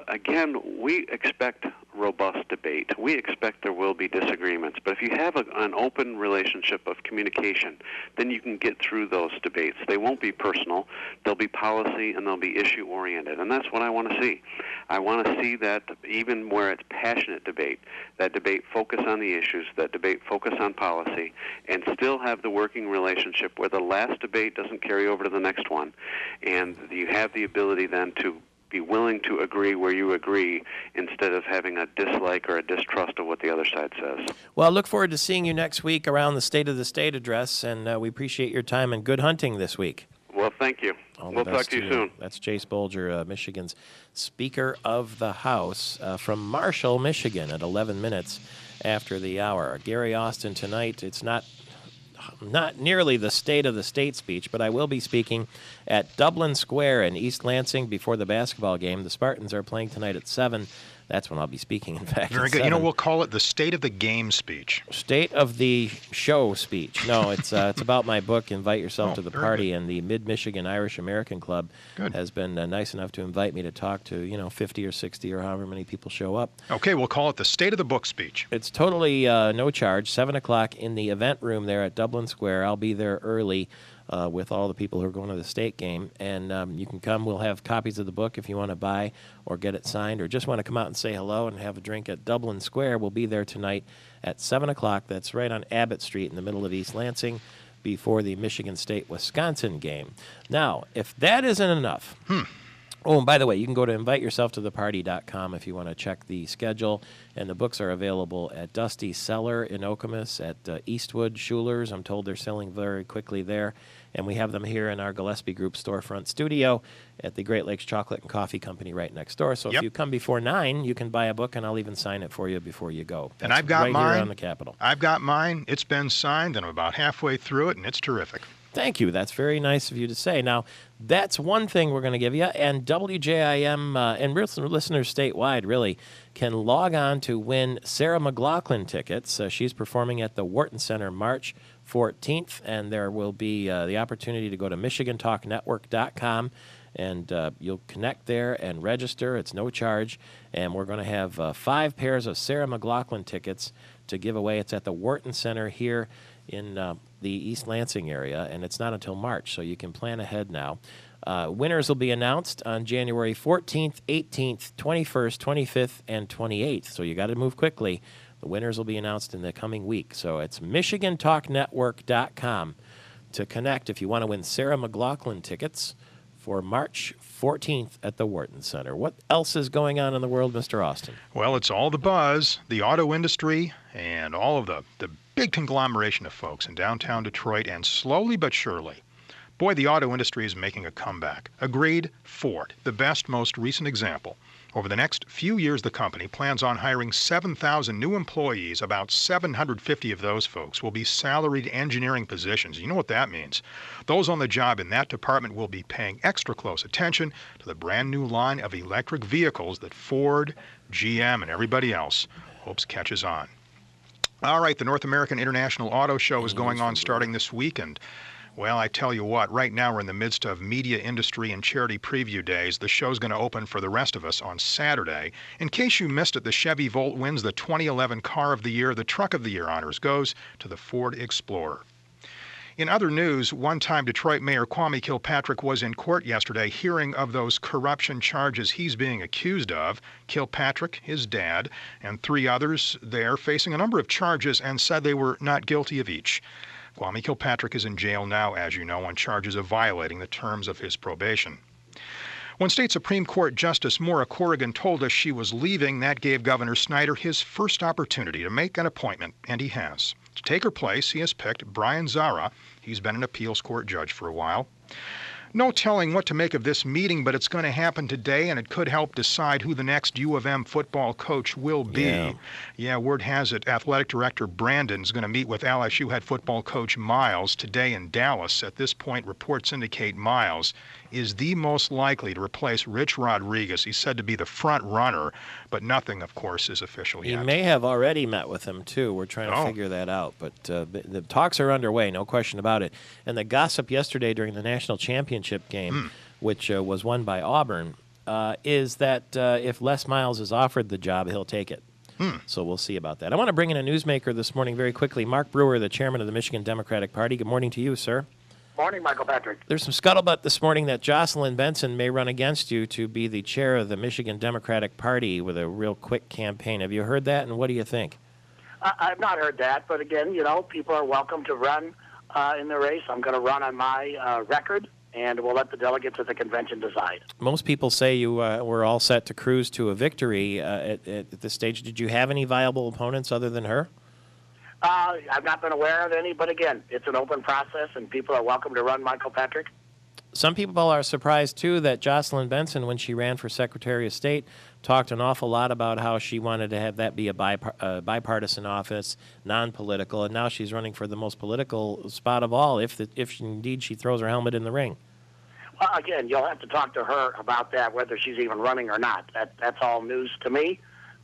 Again, we expect robust debate. We expect there will be disagreements. But if you have an open relationship of communication, then you can get through those debates. They won't be personal. They'll be policy and they'll be issue-oriented. And that's what I want to see. I want to see that even where it's passionate debate, that debate focus on the issues, that debate focus on policy, and still have the working relationship where the last debate doesn't carry over to the next one. And you have the ability then to be willing to agree where you agree instead of having a dislike or a distrust of what the other side says. Well, I look forward to seeing you next week around the State of the State address, and we appreciate your time and good hunting this week. Well, thank you. We'll talk to you soon. That's Jase Bolger, Michigan's Speaker of the House from Marshall, Michigan, at 11 minutes after the hour. Gary Austin tonight. It's not nearly the State of the State speech, but I will be speaking at Dublin Square in East Lansing before the basketball game. The Spartans are playing tonight at 7. That's when I'll be speaking, in fact. Very good. 7. We'll call it the State of the Game speech. State of the Show speech. No, it's about my book, Invite Yourself to the Party, and the Mid-Michigan Irish American Club has been nice enough to invite me to talk to, 50 or 60 or however many people show up. Okay, we'll call it the State of the Book speech. It's totally no charge, 7 o'clock in the event room there at Dublin Square. I'll be there early. With all the people who are going to the state game. And you can come. We'll have copies of the book if you want to buy or get it signed or just want to come out and say hello and have a drink at Dublin Square. We'll be there tonight at 7 o'clock. That's right on Abbott Street in the middle of East Lansing before the Michigan State-Wisconsin game. Now, if that isn't enough... Oh, and by the way, you can go to inviteyourselftotheparty.com if you want to check the schedule. And the books are available at Dusty Cellar in Okemos, at Eastwood Schuler's. I'm told they're selling very quickly there. And we have them here in our Gillespie Group storefront studio at the Great Lakes Chocolate and Coffee Company right next door. So if you come before 9, you can buy a book, and I'll even sign it for you before you go. And I've got right mine. Here on the Capitol. I've got mine. It's been signed, and I'm about halfway through it, and it's terrific. Thank you. That's very nice of you to say. Now, that's one thing we're going to give you, and WJIM and listeners statewide really can log on to win Sarah McLachlan tickets. She's performing at the Wharton Center March 14th, and there will be the opportunity to go to MichiganTalkNetwork.com, and you'll connect there and register. It's no charge, and we're going to have 5 pairs of Sarah McLachlan tickets to give away. It's at the Wharton Center here in the East Lansing area, and it's not until March, so you can plan ahead now. Winners will be announced on January 14th, 18th, 21st, 25th, and 28th, so you got to move quickly. The winners will be announced in the coming week, so it's MichiganTalkNetwork.com to connect if you want to win Sarah McLachlan tickets for March 14th at the Wharton Center. What else is going on in the world, Mr. Austin? Well, it's all the buzz, the auto industry, and all of the big conglomeration of folks in downtown Detroit, and slowly but surely, boy, the auto industry is making a comeback. Agreed, Ford, the best, most recent example. Over the next few years, the company plans on hiring 7,000 new employees. About 750 of those folks will be salaried engineering positions. You know what that means. Those on the job in that department will be paying extra close attention to the brand new line of electric vehicles that Ford, GM, and everybody else hopes catches on. All right, the North American International Auto Show is going on starting this weekend. Well, I tell you what, right now we're in the midst of media industry and charity preview days. The show's going to open for the rest of us on Saturday. In case you missed it, the Chevy Volt wins the 2011 Car of the Year. The Truck of the Year honors goes to the Ford Explorer. In other news, one-time Detroit Mayor Kwame Kilpatrick was in court yesterday hearing of those corruption charges he's being accused of. Kilpatrick, his dad, and 3 others there facing a number of charges and said they were not guilty of each. Kwame Kilpatrick is in jail now, as you know, on charges of violating the terms of his probation. When State Supreme Court Justice Maura Corrigan told us she was leaving, that gave Governor Snyder his first opportunity to make an appointment, and he has. To take her place, he has picked Brian Zara. He's been an appeals court judge for a while. No telling what to make of this meeting, but it's going to happen today, and it could help decide who the next U of M football coach will be. Yeah, word has it Athletic Director Brandon's going to meet with LSU head football coach Miles today in Dallas. At this point, reports indicate Miles is the most likely to replace Rich Rodriguez. He's said to be the front runner, but nothing, of course, is official yet. He may have already met with him, too. We're trying to figure that out. But the talks are underway, no question about it. And the gossip yesterday during the national championship game, which was won by Auburn, is that if Les Miles is offered the job, he'll take it. So we'll see about that. I want to bring in a newsmaker this morning very quickly. Mark Brewer, the chairman of the Michigan Democratic Party. Good morning to you, sir. Morning, Michael Patrick. There's some scuttlebutt this morning that Jocelyn Benson may run against you to be the chair of the Michigan Democratic Party with a real quick campaign. Have you heard that, and what do you think? I've not heard that, but again, people are welcome to run in the race. I'm going to run on my record and we'll let the delegates at the convention decide. Most people say you were all set to cruise to a victory at this stage. Did you have any viable opponents other than her? I've not been aware of any, but again, it's an open process, and people are welcome to run Michael Patrick. Some people are surprised, too, that Jocelyn Benson, when she ran for Secretary of State, talked an awful lot about how she wanted to have that be a bipartisan office, non-political, and now she's running for the most political spot of all, if indeed she throws her helmet in the ring. Well, again, you'll have to talk to her about that, whether she's even running or not. That's all news to me.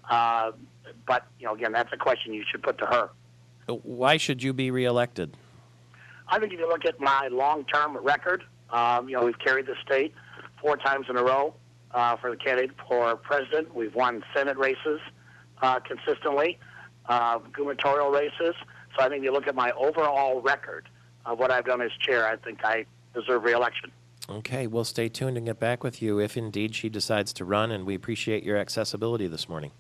But, again, that's a question you should put to her. Why should you be reelected? I think if you look at my long-term record, we've carried the state 4 times in a row for the candidate for president. We've won Senate races consistently, gubernatorial races. So I think if you look at my overall record of what I've done as chair, I think I deserve reelection. Okay, we'll stay tuned and get back with you if indeed she decides to run, and we appreciate your accessibility this morning.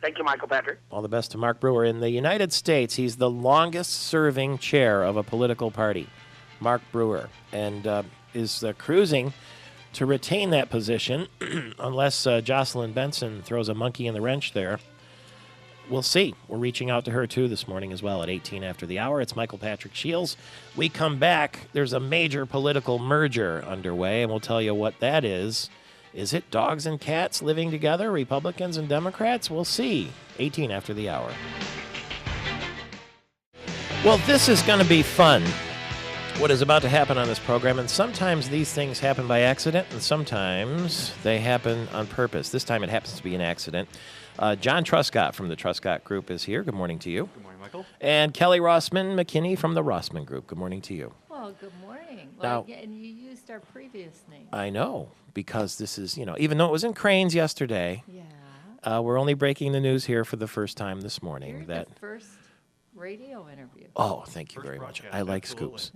Thank you, Michael Patrick. All the best to Mark Brewer. In the United States, he's the longest-serving chair of a political party, Mark Brewer, and is cruising to retain that position unless Jocelyn Benson throws a monkey in the wrench there. We'll see. We're reaching out to her, too, this morning as well at 18 after the hour. It's Michael Patrick Shields. We come back. There's a major political merger underway, and we'll tell you what that is. Is it dogs and cats living together, Republicans and Democrats? We'll see. 18 after the hour. Well, this is going to be fun, what is about to happen on this program. And sometimes these things happen by accident, and sometimes they happen on purpose. This time it happens to be an accident. John Truscott from the Truscott Group is here. Good morning to you. Good morning, Michael. And Kelly Rossman McKinney from the Rossman Group. Good morning to you. Well, good morning. Now, and you used our previous name. I know, because this is, even though it was in Cranes yesterday, we're only breaking the news here for the first time this morning. You're the first radio interview. Oh, thank you very much. I like scoops.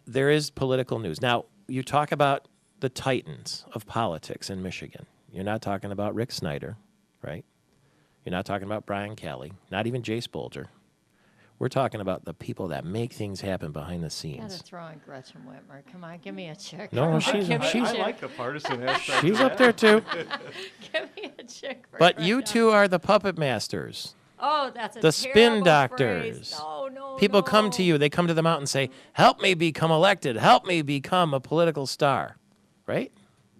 There is political news. Now, you talk about the titans of politics in Michigan. You're not talking about Rick Snyder, right? You're not talking about Brian Kelly, not even Jay Spolger. We're talking about the people that make things happen behind the scenes. Gotta throw in Gretchen Whitmer. Come on, give me a check. No, she's I like the partisan aspect. She's up there too. Give me a check. But you two are the puppet masters. Oh, that's the spin doctors. Phrase. Oh, no, people come to you. They come to them out and say, "Help me become elected. Help me become a political star," right?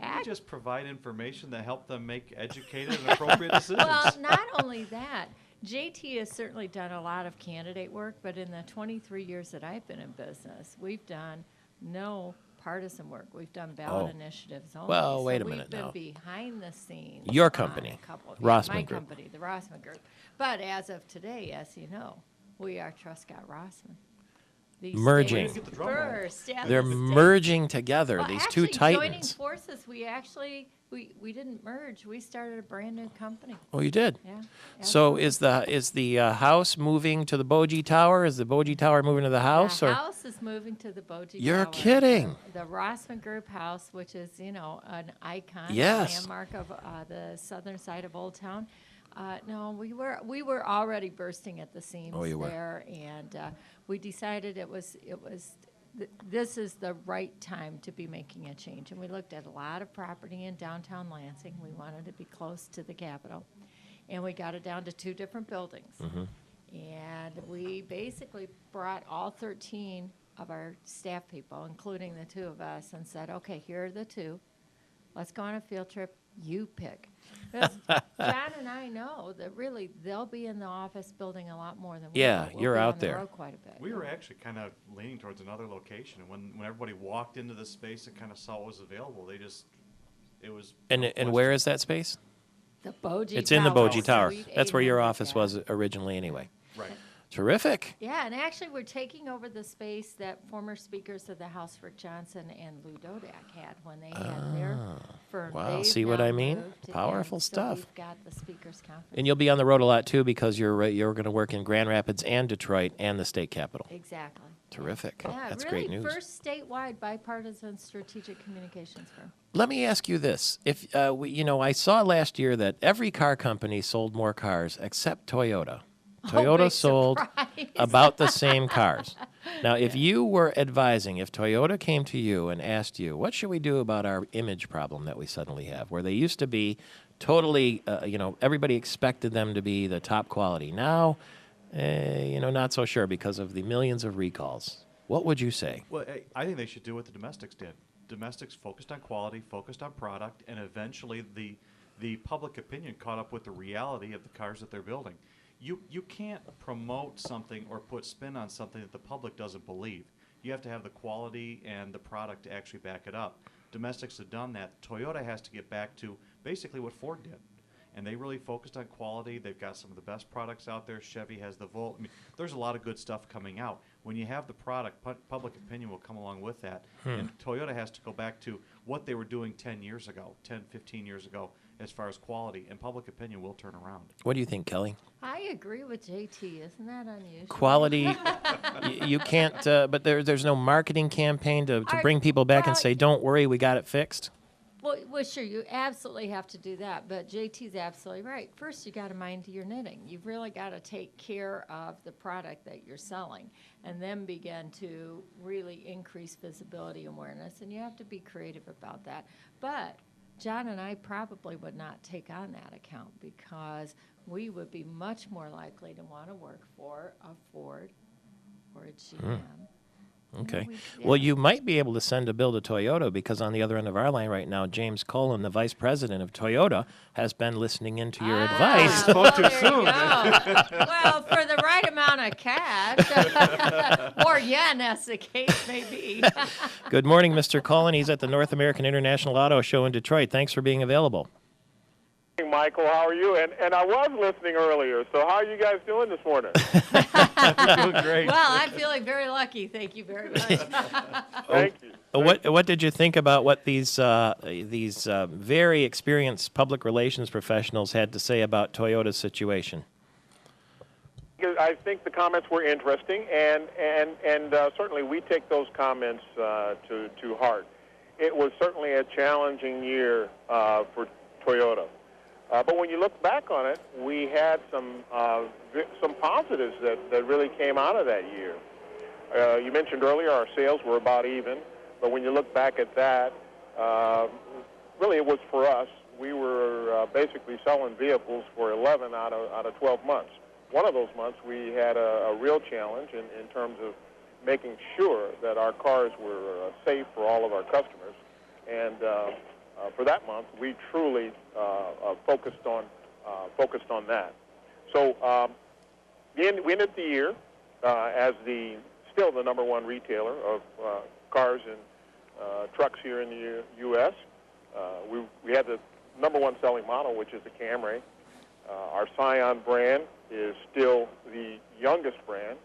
You just provide information that help them make educated and appropriate decisions. Well, not only that, JT has certainly done a lot of candidate work, but in the 23 years that I've been in business, we've done no partisan work. We've done ballot initiatives only. Well, wait a minute now. now. We've been behind the scenes. Your company, Rossman my Group. company, the Rossman Group. But as of today, as you know, we are Truscott Rossman. Merging. They're merging together, well, these actually, two titans. Joining forces, we didn't merge. We started a brand new company. Oh, you did? Yeah. So is the house moving to the Bogie Tower? Is the Bogie Tower moving to the house? The or? house is moving to the Bogie Tower. You're kidding. The Rossman Group house, which is, an icon, yes. landmark of the southern side of Old Town. No, we were already bursting at the seams there, and we decided this is the right time to be making a change. And we looked at a lot of property in downtown Lansing. We wanted to be close to the Capitol, and we got it down to 2 different buildings. Mm-hmm. And we basically brought all 13 of our staff people, including the 2 of us, and said, okay, here are the 2. Let's go on a field trip. You pick. Because John and I know that really they'll be in the office building a lot more than we will. We'll you're be out on the there. road quite a bit. We were actually kind of leaning towards another location, and when everybody walked into the space and kind of saw what was available, it was. And where is that space? The Bogie Tower. It's in the Bogie Tower. Suite That's where your 800, office was originally anyway. Right. Terrific. Yeah, and actually we're taking over the space that former speakers of the House, Rick Johnson and Lou Dodak, had when they had their firm. Wow, They've see what now I mean? moved, Powerful and so stuff. we've got the speakers conference. And you'll be on the road a lot too, because you're going to work in Grand Rapids and Detroit and the state capitol. Exactly. Terrific. Yeah, That's really great news. First statewide bipartisan strategic communications firm. Let me ask you this: if I saw last year that every car company sold more cars except Toyota. Toyota sold about the same cars. Now, if you were advising, if Toyota came to you and asked you, what should we do about our image problem that we suddenly have, where they used to be totally, everybody expected them to be the top quality. Now, not so sure because of the millions of recalls. What would you say? Well, I think they should do what the domestics did. Domestics focused on quality, focused on product, and eventually the public opinion caught up with the reality of the cars that they're building. You can't promote something or put spin on something that the public doesn't believe. You have to have the quality and the product to actually back it up. Domestics have done that. Toyota has to get back to basically what Ford did. And they really focused on quality. They've got some of the best products out there. Chevy has the Volt. I mean, there's a lot of good stuff coming out. When you have the product, public opinion will come along with that. And Toyota has to go back to what they were doing 10 years ago, 10, 15 years ago, as far as quality, and public opinion will turn around. What do you think, Kelly? I agree with JT. Isn't that unusual? Quality, you can't, but there's no marketing campaign to bring people back and say, don't worry, we got it fixed? Well, sure, you absolutely have to do that, but JT's absolutely right. First, you got to mind your knitting. You've really got to take care of the product that you're selling, and then begin to really increase visibility and awareness, and you have to be creative about that. But John and I probably would not take on that account because we would be much more likely to want to work for a Ford or a GM. Okay. Well, you might be able to send a bill to Toyota because on the other end of our line right now, James Cullen, the vice president of Toyota, has been listening into your advice. Spoke too soon. Well, for the right amount of cash, or yen, as the case may be. Good morning, Mr. Cullen. He's at the North American International Auto Show in Detroit. Thanks for being available. Michael, how are you? And I was listening earlier, so how are you guys doing this morning? Doing great. Well, I'm feeling very lucky. Thank you very much. Thank you. What did you think about what these very experienced public relations professionals had to say about Toyota's situation? I think the comments were interesting, and certainly we take those comments to heart. It was certainly a challenging year for Toyota. But when you look back on it, we had some positives that really came out of that year. You mentioned earlier our sales were about even, but when you look back at that, really it was for us. We were basically selling vehicles for 11 out of 12 months. One of those months we had a real challenge in terms of making sure that our cars were safe for all of our customers. And for that month, we truly focused on that. So we ended the year as still the number one retailer of cars and trucks here in the U.S. We had the number one selling model, which is the Camry. Our Scion brand is still the youngest brand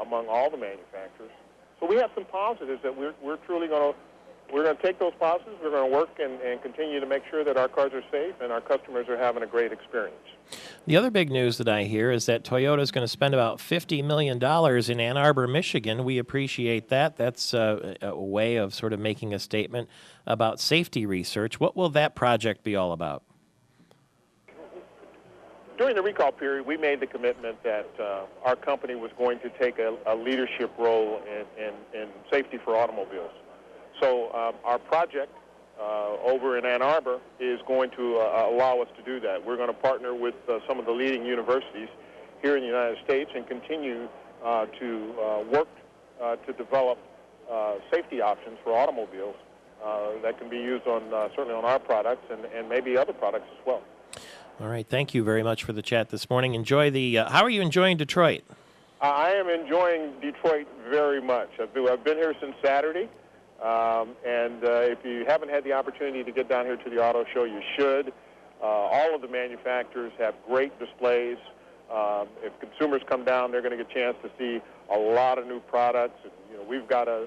among all the manufacturers. So we have some positives that we're truly going to take those positives. We're going to work and continue to make sure that our cars are safe and our customers are having a great experience. The other big news that I hear is that Toyota is going to spend about $50 million in Ann Arbor, Michigan. We appreciate that. That's a way of sort of making a statement about safety research. What will that project be all about? During the recall period, we made the commitment that our company was going to take a leadership role in safety for automobiles. So our project over in Ann Arbor is going to allow us to do that. We're going to partner with some of the leading universities here in the United States and continue to work to develop safety options for automobiles that can be used on certainly on our products and maybe other products as well. All right. Thank you very much for the chat this morning. Enjoy the. How are you enjoying Detroit? I am enjoying Detroit very much. I've been here since Saturday. And if you haven't had the opportunity to get down here to the auto show, you should. All of the manufacturers have great displays. If consumers come down, they're going to get a chance to see a lot of new products. And, we've got a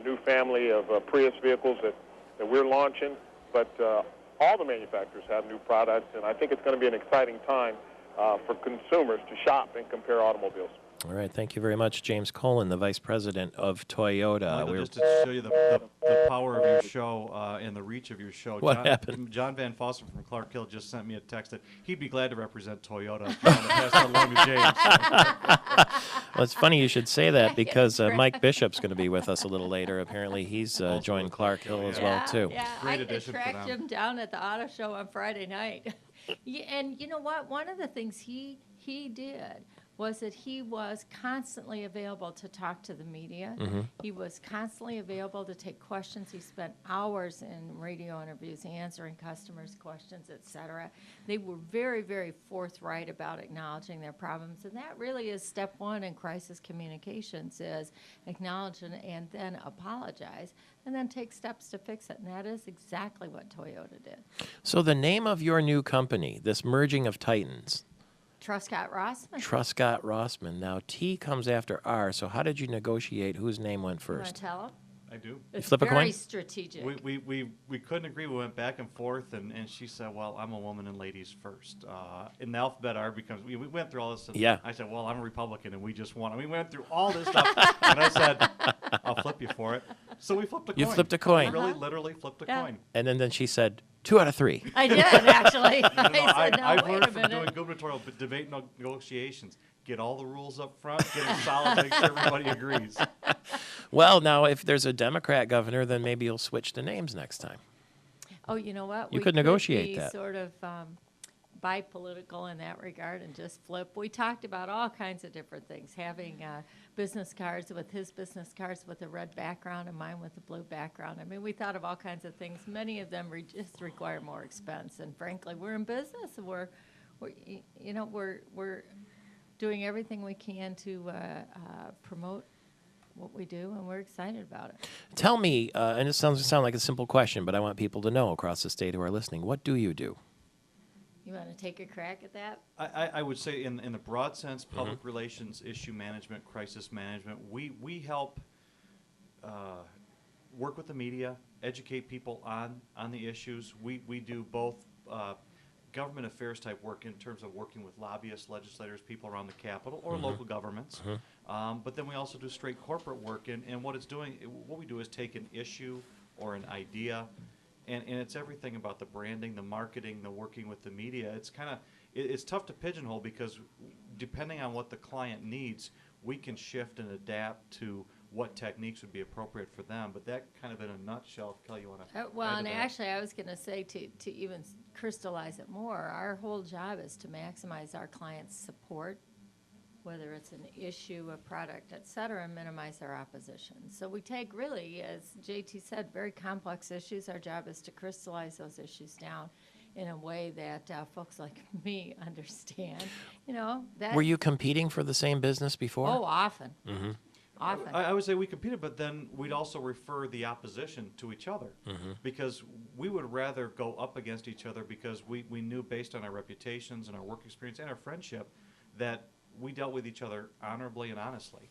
new family of Prius vehicles that we're launching, but all the manufacturers have new products, and I think it's going to be an exciting time for consumers to shop and compare automobiles. All right, thank you very much, James Colin, the Vice President of Toyota. Just to show you the power of your show and the reach of your show. What happened? John Van Fossen from Clark Hill just sent me a text that he'd be glad to represent Toyota. I'm trying to pass that along to James. Well, it's funny you should say that because Mike Bishop's going to be with us a little later. Apparently, he's joined Clark Hill as well, too. Yeah, Great I addition for tracked them. him down at the auto show on Friday night. And you know what? One of the things he did was that he was constantly available to talk to the media. He was constantly available to take questions. He spent hours in radio interviews answering customers' questions, et cetera. They were very, very forthright about acknowledging their problems, and that really is step one in crisis communications, is acknowledge and then apologize, and then take steps to fix it, and that is exactly what Toyota did. So the name of your new company, this merging of titans, Truscott Rossman. Truscott Rossman. Now, T comes after R, so how did you negotiate whose name went You want first? to tell him? I do. It's flip a very coin? strategic. We couldn't agree. We went back and forth, and she said, well, I'm a woman and ladies first. In the alphabet R becomes, we went through all this. And Yeah. I said, well, I'm a Republican, and we just won. And we went through all this stuff, and I said, I'll flip you for it. So we flipped a coin. You flipped a coin. We really, literally flipped a coin. And then she said, 2 out of 3. I did, actually. I said, I've no, wait learned a from doing minute. gubernatorial debate negotiations. Get all the rules up front, get them solid, make sure everybody agrees. Well, now, if there's a Democrat governor, then maybe you'll switch the names next time. Oh, you know what? You We could negotiate be that. Sort of bipolitical in that regard and just flip. We talked about all kinds of different things, having business cards with his business cards with a red background and mine with a blue background. I mean, we thought of all kinds of things. Many of them just require more expense. And frankly, we're in business, and we're doing everything we can to promote what we do, and we're excited about it. Tell me, and it sounds like a simple question, but I want people to know across the state who are listening, what do you do? You want to take a crack at that? I would say in the broad sense, public relations, issue management, crisis management, we help work with the media, educate people on the issues. We do both government affairs type work in terms of working with lobbyists, legislators, people around the Capitol, or local governments. But then we also do straight corporate work, and what we do is take an issue or an idea, and it's everything about the branding, the marketing, the working with the media. It's tough to pigeonhole because depending on what the client needs, we can shift and adapt to what techniques would be appropriate for them. But that kind of in a nutshell, Kelly, you want to Well, add to and that? actually, I was going to say to even crystallize it more, our whole job is to maximize our clients' support, whether it's an issue, a product, et cetera, and minimize our opposition. So we take really, as JT said, very complex issues. Our job is to crystallize those issues down in a way that folks like me understand. That. Were you competing for the same business before? Oh, often. Mm-hmm. I would say we competed, but then we'd also refer the opposition to each other because we would rather go up against each other because we knew based on our reputations and our work experience and our friendship that we dealt with each other honorably and honestly.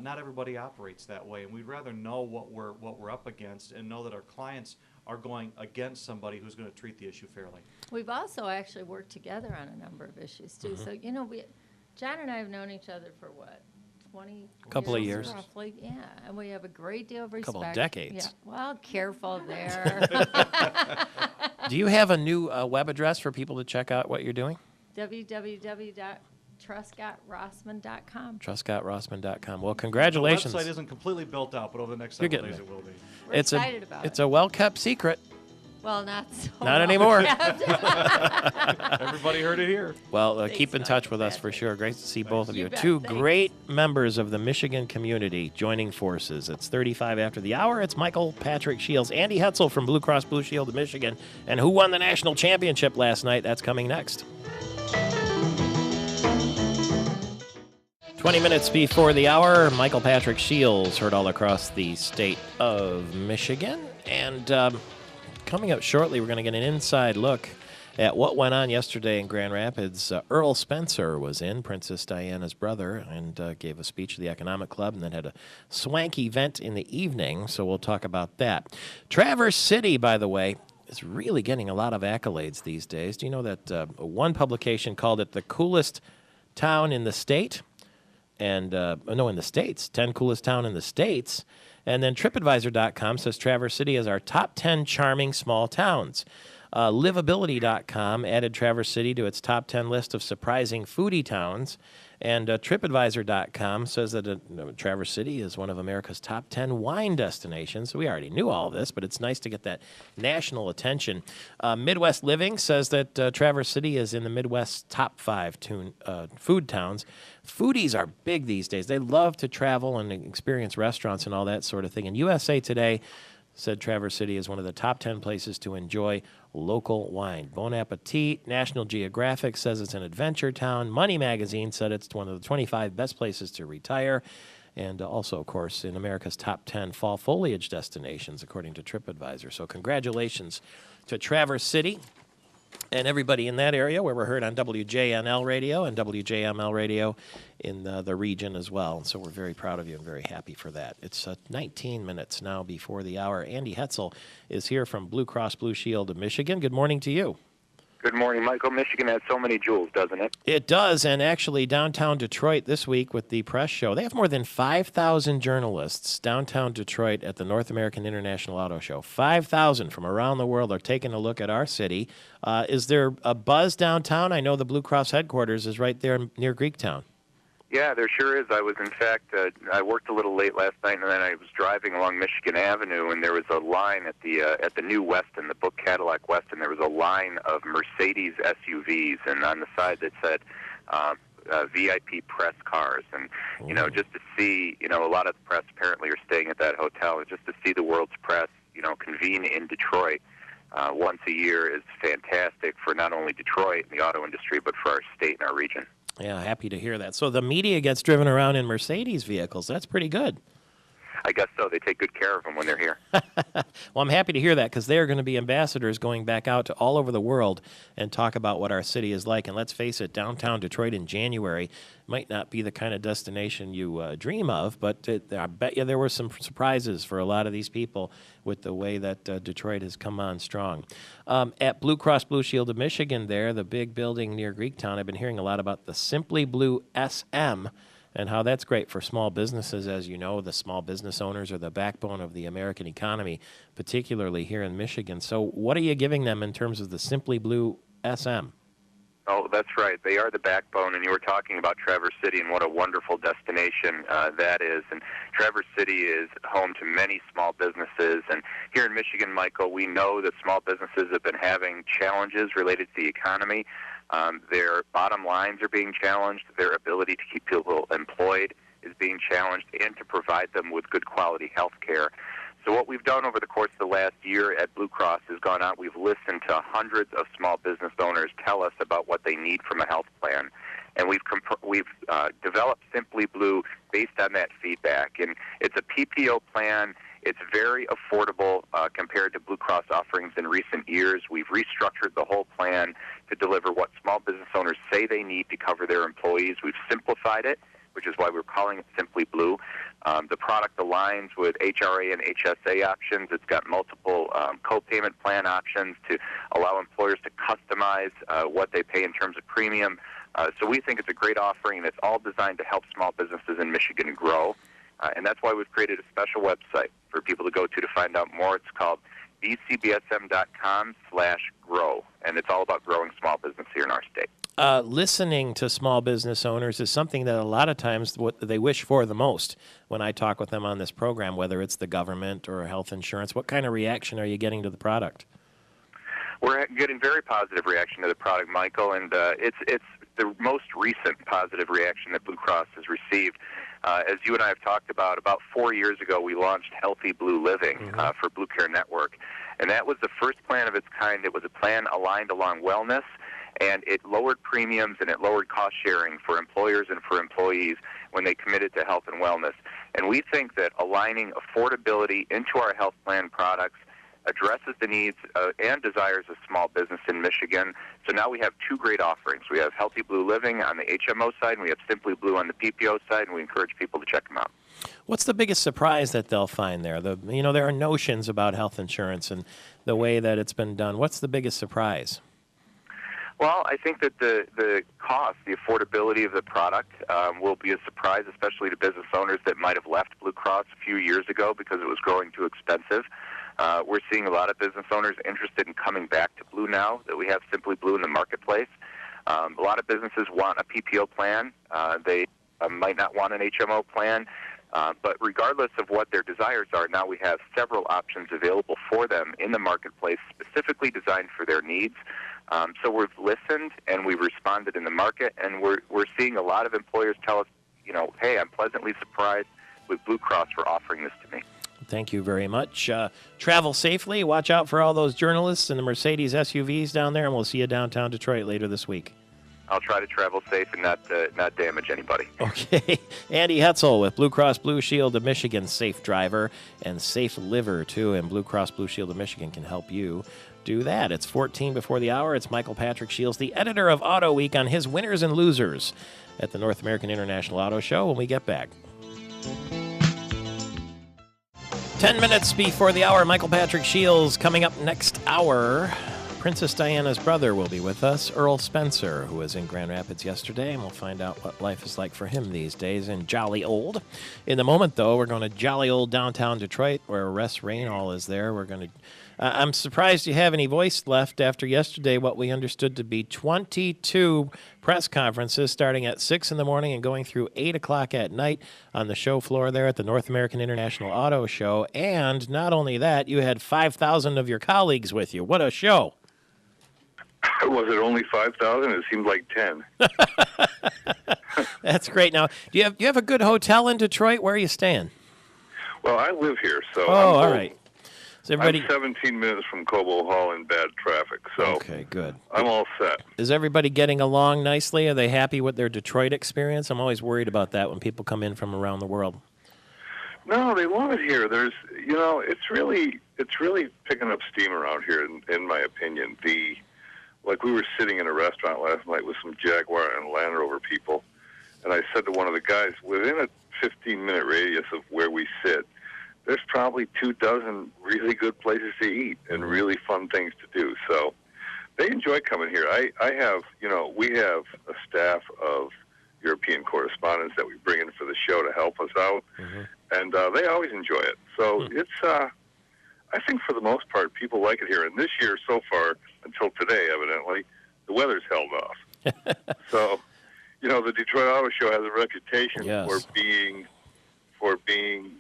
Not everybody operates that way, and we'd rather know what we're up against and know that our clients are going against somebody who's going to treat the issue fairly. We've also actually worked together on a number of issues too. So John and I have known each other for what? 20 Couple of years. Roughly, yeah. And we have a great deal of respect. Couple of decades. Yeah. Well, careful there. Do you have a new web address for people to check out what you're doing? www.truscottrossman.com. TruscottRossman.com. Well, congratulations. The website isn't completely built out, but over the next You're several getting days there. it will be. We're excited about It's it. a well-kept secret. Well, not so. Not anymore. Everybody heard it here. Well, keep in touch with us for sure. Great to see both of you. You bet. Two Thanks. great members of the Michigan community joining forces. It's 35 after the hour. It's Michael Patrick Shields, Andy Hetzel from Blue Cross Blue Shield of Michigan. And who won the national championship last night? That's coming next. 20 minutes before the hour, Michael Patrick Shields heard all across the state of Michigan. And coming up shortly, we're going to get an inside look at what went on yesterday in Grand Rapids. Earl Spencer was in, Princess Diana's brother, and gave a speech to the Economic Club and then had a swanky event in the evening, so we'll talk about that. Traverse City, by the way, is really getting a lot of accolades these days. Do you know that one publication called it the coolest town in the state? And, in the States, 10 coolest town in the States. And then TripAdvisor.com says Traverse City is our top 10 charming small towns. Livability.com added Traverse City to its top 10 list of surprising foodie towns. And TripAdvisor.com says that Traverse City is one of America's top 10 wine destinations. So we already knew all this, but it's nice to get that national attention. Midwest Living says that Traverse City is in the Midwest's top 5 food towns. Foodies are big these days. They love to travel and experience restaurants and all that sort of thing. And USA Today said Traverse City is one of the top 10 places to enjoy local wine. Bon Appetit, National Geographic says it's an adventure town. Money Magazine said it's one of the 25 best places to retire. And also, of course, in America's top 10 fall foliage destinations, according to TripAdvisor. So congratulations to Traverse City and everybody in that area, where we're heard on WJNL Radio and WJML Radio in the region as well. And so we're very proud of you and very happy for that. It's 19 minutes now before the hour. Andy Hetzel is here from Blue Cross Blue Shield of Michigan. Good morning to you. Good morning, Michael. Michigan has so many jewels, doesn't it? It does, and actually downtown Detroit this week with the press show, they have more than 5,000 journalists downtown Detroit at the North American International Auto Show. 5,000 from around the world are taking a look at our city. Is there a buzz downtown? I know the Blue Cross headquarters is right there near Greektown. Yeah, there sure is. I was, in fact, I worked a little late last night, and then I was driving along Michigan Avenue, and there was a line at the New Westin, the book Cadillac Westin. There was a line of Mercedes SUVs, and on the side that said VIP press cars. And, just to see, a lot of the press apparently are staying at that hotel, and just to see the world's press, convene in Detroit once a year is fantastic for not only Detroit and the auto industry, but for our state and our region. Yeah, happy to hear that. So the media gets driven around in Mercedes vehicles. That's pretty good. I guess so. They take good care of them when they're here. Well, I'm happy to hear that, because they are going to be ambassadors going back out to all over the world and talk about what our city is like. And let's face it, downtown Detroit in January might not be the kind of destination you dream of, but I bet you there were some surprises for a lot of these people with the way that Detroit has come on strong. At Blue Cross Blue Shield of Michigan there, the big building near Greektown, I've been hearing a lot about the Simply Blue SM, and how that's great for small businesses. As you know, the small business owners are the backbone of the American economy, particularly here in Michigan. So what are you giving them in terms of the Simply Blue SM? Oh, that's right. They are the backbone, and you were talking about Traverse City and what a wonderful destination that is. And Traverse City is home to many small businesses. And here in Michigan, Michael, we know that small businesses have been having challenges related to the economy. Their bottom lines are being challenged. Their ability to keep people employed is being challenged, and to provide them with good quality health care. So what we've done over the course of the last year at Blue Cross is gone out. We've listened to hundreds of small business owners tell us about what they need from a health plan. And we've developed Simply Blue based on that feedback. And it's a PPO plan. It's very affordable compared to Blue Cross offerings in recent years. We've restructured the whole plan to deliver what small business owners say they need to cover their employees. We've simplified it, which is why we're calling it Simply Blue. The product aligns with HRA and HSA options. It's got multiple co-payment plan options to allow employers to customize what they pay in terms of premium. So we think it's a great offering, and it's all designed to help small businesses in Michigan grow. And that's why we've created a special website for people to go to find out more. It's called bcbsm.com/grow, and it's all about growing small business here in our state. Listening to small business owners is something that a lot of times what they wish for the most when I talk with them on this program, whether it's the government or health insurance. What kind of reaction are you getting to the product? We're getting very positive reaction to the product, Michael, and it's the most recent positive reaction that Blue Cross has received. As you and I have talked about 4 years ago, we launched Healthy Blue Living for Blue Care Network, and that was the first plan of its kind. It was a plan aligned along wellness, and it lowered premiums and it lowered cost sharing for employers and for employees when they committed to health and wellness. And we think that aligning affordability into our health plan products, addresses the needs and desires of small business in Michigan. So now we have two great offerings. We have Healthy Blue Living on the HMO side, and we have Simply Blue on the PPO side, and we encourage people to check them out. What's the biggest surprise that they'll find there? There are notions about health insurance and the way that it's been done. What's the biggest surprise? Well, I think that the cost, the affordability of the product will be a surprise, especially to business owners that might have left Blue Cross a few years ago because it was growing too expensive. We're seeing a lot of business owners interested in coming back to Blue now that we have Simply Blue in the marketplace. A lot of businesses want a PPO plan. They might not want an HMO plan. But regardless of what their desires are, now we have several options available for them in the marketplace specifically designed for their needs. So we've listened and we've responded in the market, and we're seeing a lot of employers tell us, hey, I'm pleasantly surprised with Blue Cross for offering this to me. Thank you very much. Travel safely. Watch out for all those journalists and the Mercedes SUVs down there, and we'll see you downtown Detroit later this week. I'll try to travel safe and not damage anybody. Okay. Andy Hetzel with Blue Cross Blue Shield of Michigan, safe driver and safe liver, too. And Blue Cross Blue Shield of Michigan can help you do that. It's 14 before the hour. It's Michael Patrick Shields, the editor of Auto Week, on his winners and losers at the North American International Auto Show when we get back. 10 minutes before the hour, Michael Patrick Shields. Coming up next hour, Princess Diana's brother will be with us, Earl Spencer, who was in Grand Rapids yesterday, and we'll find out what life is like for him these days in jolly old. In the moment, though, we're going to jolly old downtown Detroit, where Russ Rainall is there. We're going to. I'm surprised you have any voice left after yesterday, what we understood to be 22 press conferences starting at 6 in the morning and going through 8 o'clock at night on the show floor there at the North American International Auto Show. And not only that, you had 5,000 of your colleagues with you. What a show. Was it only 5,000? It seemed like 10. That's great. Now, do you have a good hotel in Detroit? Where are you staying? Well, I live here, so all right. So everybody, I'm 17 minutes from Cobo Hall in bad traffic, so okay, good. I'm all set. Is everybody getting along nicely? Are they happy with their Detroit experience? I'm always worried about that when people come in from around the world. No, they love it here. There's, it's really picking up steam around here, in my opinion. Like we were sitting in a restaurant last night with some Jaguar and Land Rover people, and I said to one of the guys, within a 15-minute radius of where we sit, there's probably 24 really good places to eat and really fun things to do. So they enjoy coming here. I have, we have a staff of European correspondents that we bring in for the show to help us out, and they always enjoy it. So it's, I think for the most part, people like it here. And this year so far, until today, evidently, the weather's held off. So, the Detroit Auto Show has a reputation for being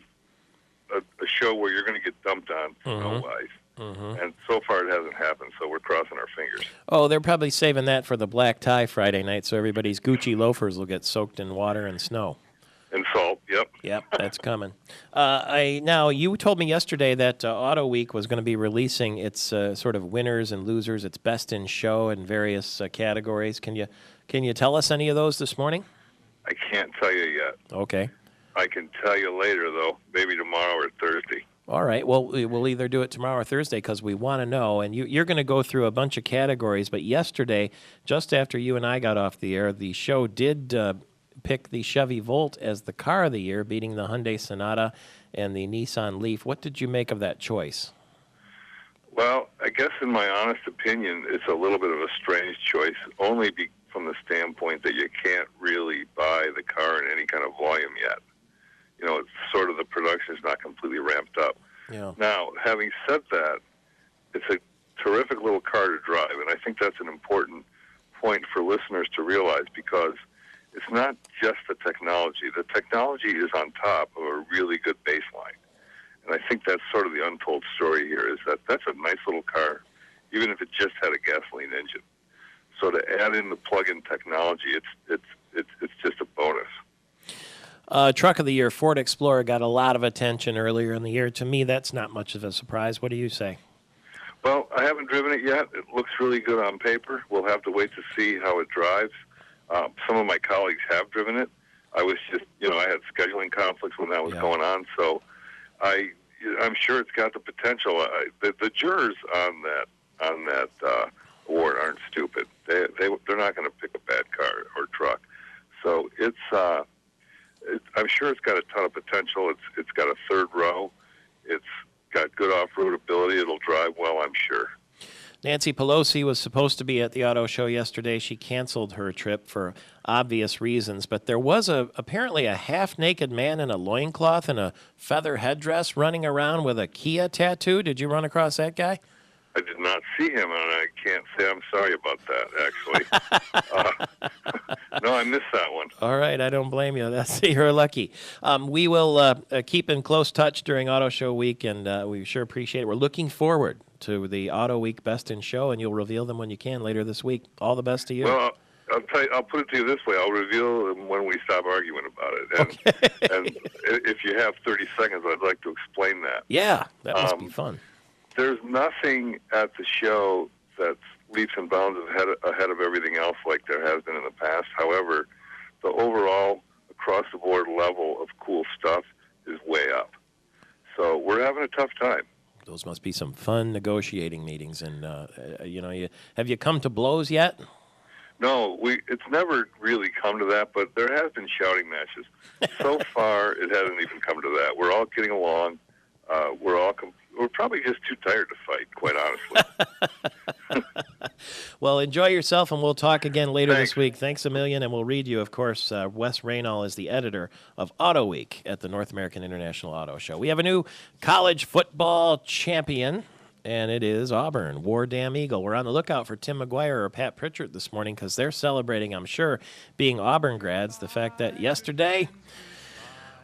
a show where you're going to get dumped on snow-wise. And so far it hasn't happened, so we're crossing our fingers. Oh, they're probably saving that for the black tie Friday night, so everybody's Gucci loafers will get soaked in water and snow. And salt, yep. Yep, that's coming. Now, you told me yesterday that Auto Week was going to be releasing its sort of winners and losers, its best in show in various categories. Can you tell us any of those this morning? I can't tell you yet. Okay. I can tell you later, though, maybe tomorrow or Thursday. All right. Well, we'll either do it tomorrow or Thursday because we want to know. And you're going to go through a bunch of categories. But yesterday, just after you and I got off the air, the show did pick the Chevy Volt as the car of the year, beating the Hyundai Sonata and the Nissan Leaf. What did you make of that choice? Well, I guess in my honest opinion, it's a little bit of a strange choice, only from the standpoint that you can't really buy the car in any kind of volume yet. It's sort of the production is not completely ramped up. Yeah. Now, having said that, it's a terrific little car to drive, and I think that's an important point for listeners to realize because it's not just the technology. The technology is on top of a really good baseline. And I think that's sort of the untold story here is that that's a nice little car, even if it just had a gasoline engine. So to add in the plug-in technology, it's just a bonus. Truck of the year, Ford Explorer got a lot of attention earlier in the year. To me, that's not much of a surprise. What do you say? Well, I haven't driven it yet. It looks really good on paper. We'll have to wait to see how it drives. Some of my colleagues have driven it. I was just, I had scheduling conflicts when that was going on. So I I'm sure it's got the potential. The jurors on that award aren't stupid. They're not going to pick a bad car or truck. So I'm sure it's got a ton of potential. It's got a third row. It's got good off-road ability. It'll drive well, I'm sure. Nancy Pelosi was supposed to be at the auto show yesterday. She canceled her trip for obvious reasons, but there was apparently a half-naked man in a loincloth and a feather headdress running around with a Kia tattoo. Did you run across that guy? I did not see him, and I can't say I'm sorry about that, actually. No, I missed that one. All right, I don't blame you. You're lucky. We will keep in close touch during Auto Show Week, and we sure appreciate it. We're looking forward to the Auto Week Best in Show, and you'll reveal them when you can later this week. All the best to you. Well, I'll put it to you this way. I'll reveal them when we stop arguing about it. And if you have 30 seconds, I'd like to explain that. Yeah, that must be fun. There's nothing at the show that's leaps and bounds ahead of everything else like there has been in the past. However, the overall across-the-board level of cool stuff is way up. So we're having a tough time. Those must be some fun negotiating meetings. And, have you come to blows yet? No, it's never really come to that, but there has been shouting matches. So far, it hasn't even come to that. We're all getting along. We're probably just too tired to fight, quite honestly. Well, enjoy yourself, and we'll talk again later this week. Thanks a million, and we'll read you, of course. Wes Raynal is the editor of Auto Week at the North American International Auto Show. We have a new college football champion, and it is Auburn, War Damn Eagle. We're on the lookout for Tim McGuire or Pat Pritchard this morning because they're celebrating, I'm sure, being Auburn grads, the fact that yesterday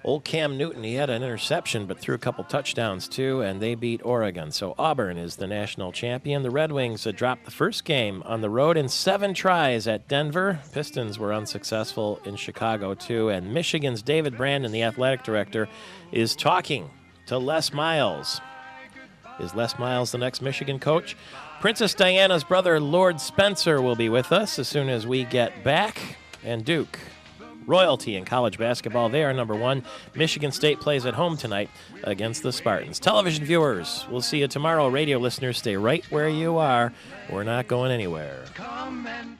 old Cam Newton, he had an interception but threw a couple touchdowns too, and they beat Oregon. So Auburn is the national champion. The Red Wings dropped the first game on the road in 7 tries at Denver. Pistons were unsuccessful in Chicago too. And Michigan's David Brandon, the athletic director, is talking to Les Miles. Is Les Miles the next Michigan coach? Princess Diana's brother, Lord Spencer, will be with us as soon as we get back. And Duke royalty in college basketball. They are number 1. Michigan State plays at home tonight against the Spartans. Television viewers, we'll see you tomorrow. Radio listeners, stay right where you are. We're not going anywhere. Come and